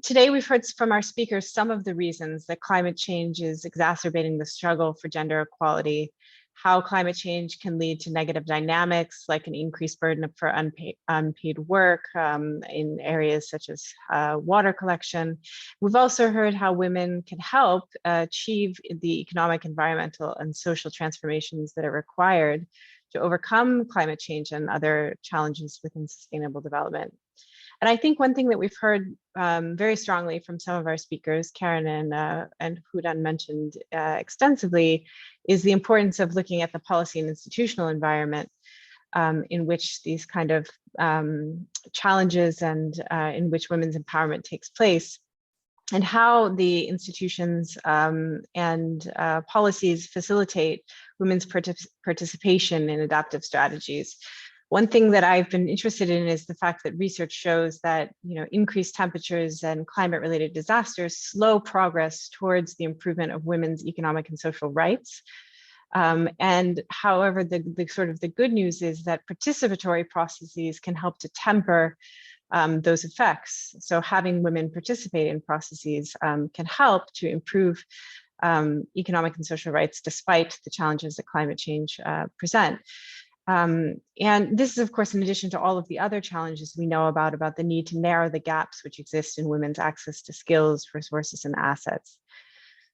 Today, we've heard from our speakers some of the reasons that climate change is exacerbating the struggle for gender equality, how climate change can lead to negative dynamics like an increased burden for unpaid work in areas such as water collection. We've also heard how women can help achieve the economic, environmental, and social transformations that are required to overcome climate change and other challenges within sustainable development. And I think one thing that we've heard very strongly from some of our speakers, Karen and Hodan mentioned extensively, is the importance of looking at the policy and institutional environment in which these kind of challenges and in which women's empowerment takes place, and how the institutions and policies facilitate women's participation in adaptive strategies. One thing that I've been interested in is the fact that research shows that increased temperatures and climate-related disasters slow progress towards the improvement of women's economic and social rights. And however, the good news is that participatory processes can help to temper those effects. So having women participate in processes can help to improve economic and social rights despite the challenges that climate change present. And this is, of course, in addition to all of the other challenges we know about the need to narrow the gaps which exist in women's access to skills, resources, and assets.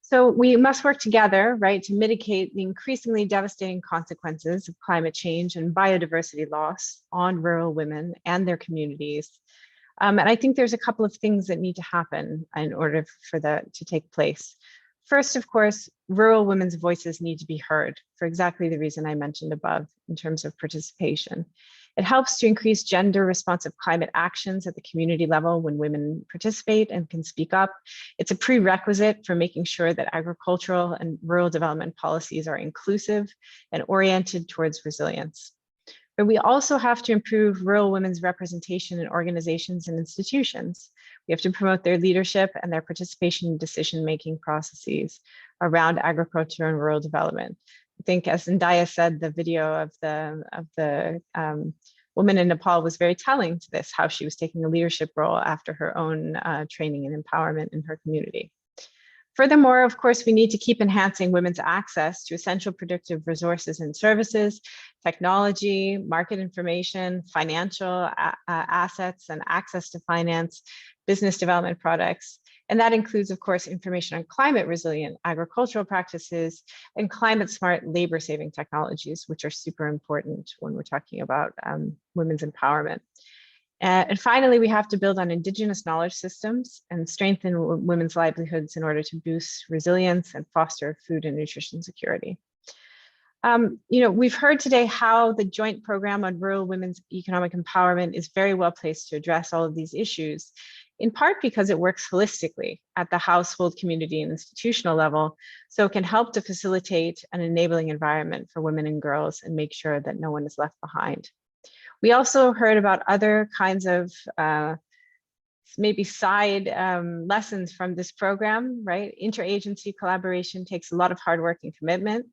So we must work together, right, to mitigate the increasingly devastating consequences of climate change and biodiversity loss on rural women and their communities. And I think there's a couple of things that need to happen in order for that to take place. First, of course, rural women's voices need to be heard for exactly the reason I mentioned above in terms of participation. It helps to increase gender responsive climate actions at the community level when women participate and can speak up. It's a prerequisite for making sure that agricultural and rural development policies are inclusive and oriented towards resilience. But we also have to improve rural women's representation in organizations and institutions. We have to promote their leadership and their participation in decision-making processes around agriculture and rural development. I think, as Ndaya said, the video of the woman in Nepal was very telling to this, how she was taking a leadership role after her own training and empowerment in her community. Furthermore, of course, we need to keep enhancing women's access to essential predictive resources and services, technology, market information, financial assets, and access to finance, business development products. And that includes, of course, information on climate resilient agricultural practices and climate smart labor saving technologies, which are super important when we're talking about women's empowerment. And finally, we have to build on indigenous knowledge systems and strengthen women's livelihoods in order to boost resilience and foster food and nutrition security. We've heard today how the joint program on rural women's economic empowerment is very well placed to address all of these issues, in part because it works holistically at the household, community, and institutional level, so it can help to facilitate an enabling environment for women and girls and make sure that no one is left behind. We also heard about other kinds of maybe side lessons from this program, right? Interagency collaboration takes a lot of hard work and commitment.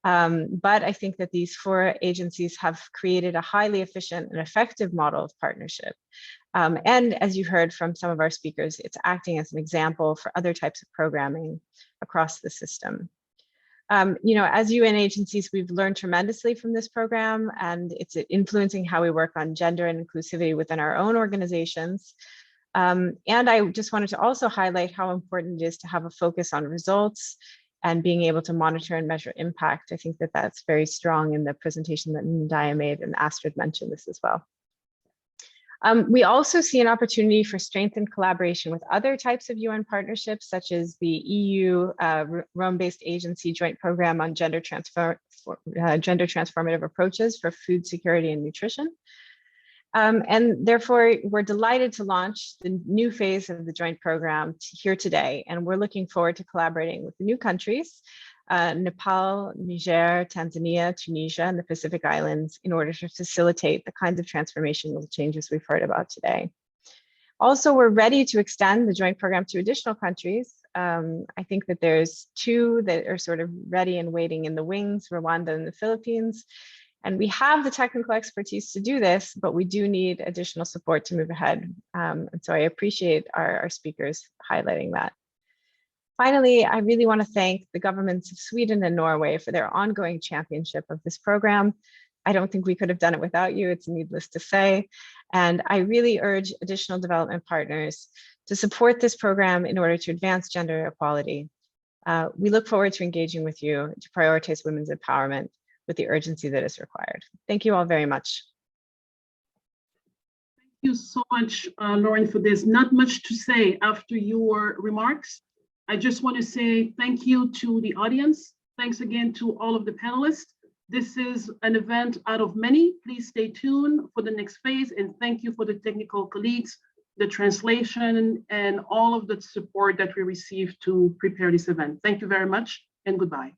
But I think that these 4 agencies have created a highly efficient and effective model of partnership. And as you heard from some of our speakers, it's acting as an example for other types of programming across the system. As UN agencies, we've learned tremendously from this program, and it's influencing how we work on gender and inclusivity within our own organizations. And I just wanted to also highlight how important it is to have a focus on results and being able to monitor and measure impact. I think that that's very strong in the presentation that Ndaya made, and Astrid mentioned this as well. We also see an opportunity for strengthened collaboration with other types of UN partnerships, such as the EU Rome-based agency joint program on gender transformative approaches for food security and nutrition. And therefore, we're delighted to launch the new phase of the joint program here today. And we're looking forward to collaborating with the new countries, Nepal, Niger, Tanzania, Tunisia, and the Pacific Islands in order to facilitate the kinds of transformational changes we've heard about today. Also, we're ready to extend the joint program to additional countries. I think that there's 2 that are sort of ready and waiting in the wings, Rwanda and the Philippines. And we have the technical expertise to do this, but we do need additional support to move ahead. And so I appreciate our speakers highlighting that. Finally, I really want to thank the governments of Sweden and Norway for their ongoing championship of this program. I don't think we could have done it without you, it's needless to say. And I really urge additional development partners to support this program in order to advance gender equality. We look forward to engaging with you to prioritize women's empowerment with the urgency that is required. Thank you all very much. Thank you so much, Lauren, for this. Not much to say after your remarks. I just want to say thank you to the audience. Thanks again to all of the panelists. This is an event out of many. Please stay tuned for the next phase, and thank you for the technical colleagues, the translation, and all of the support that we received to prepare this event. Thank you very much, and goodbye.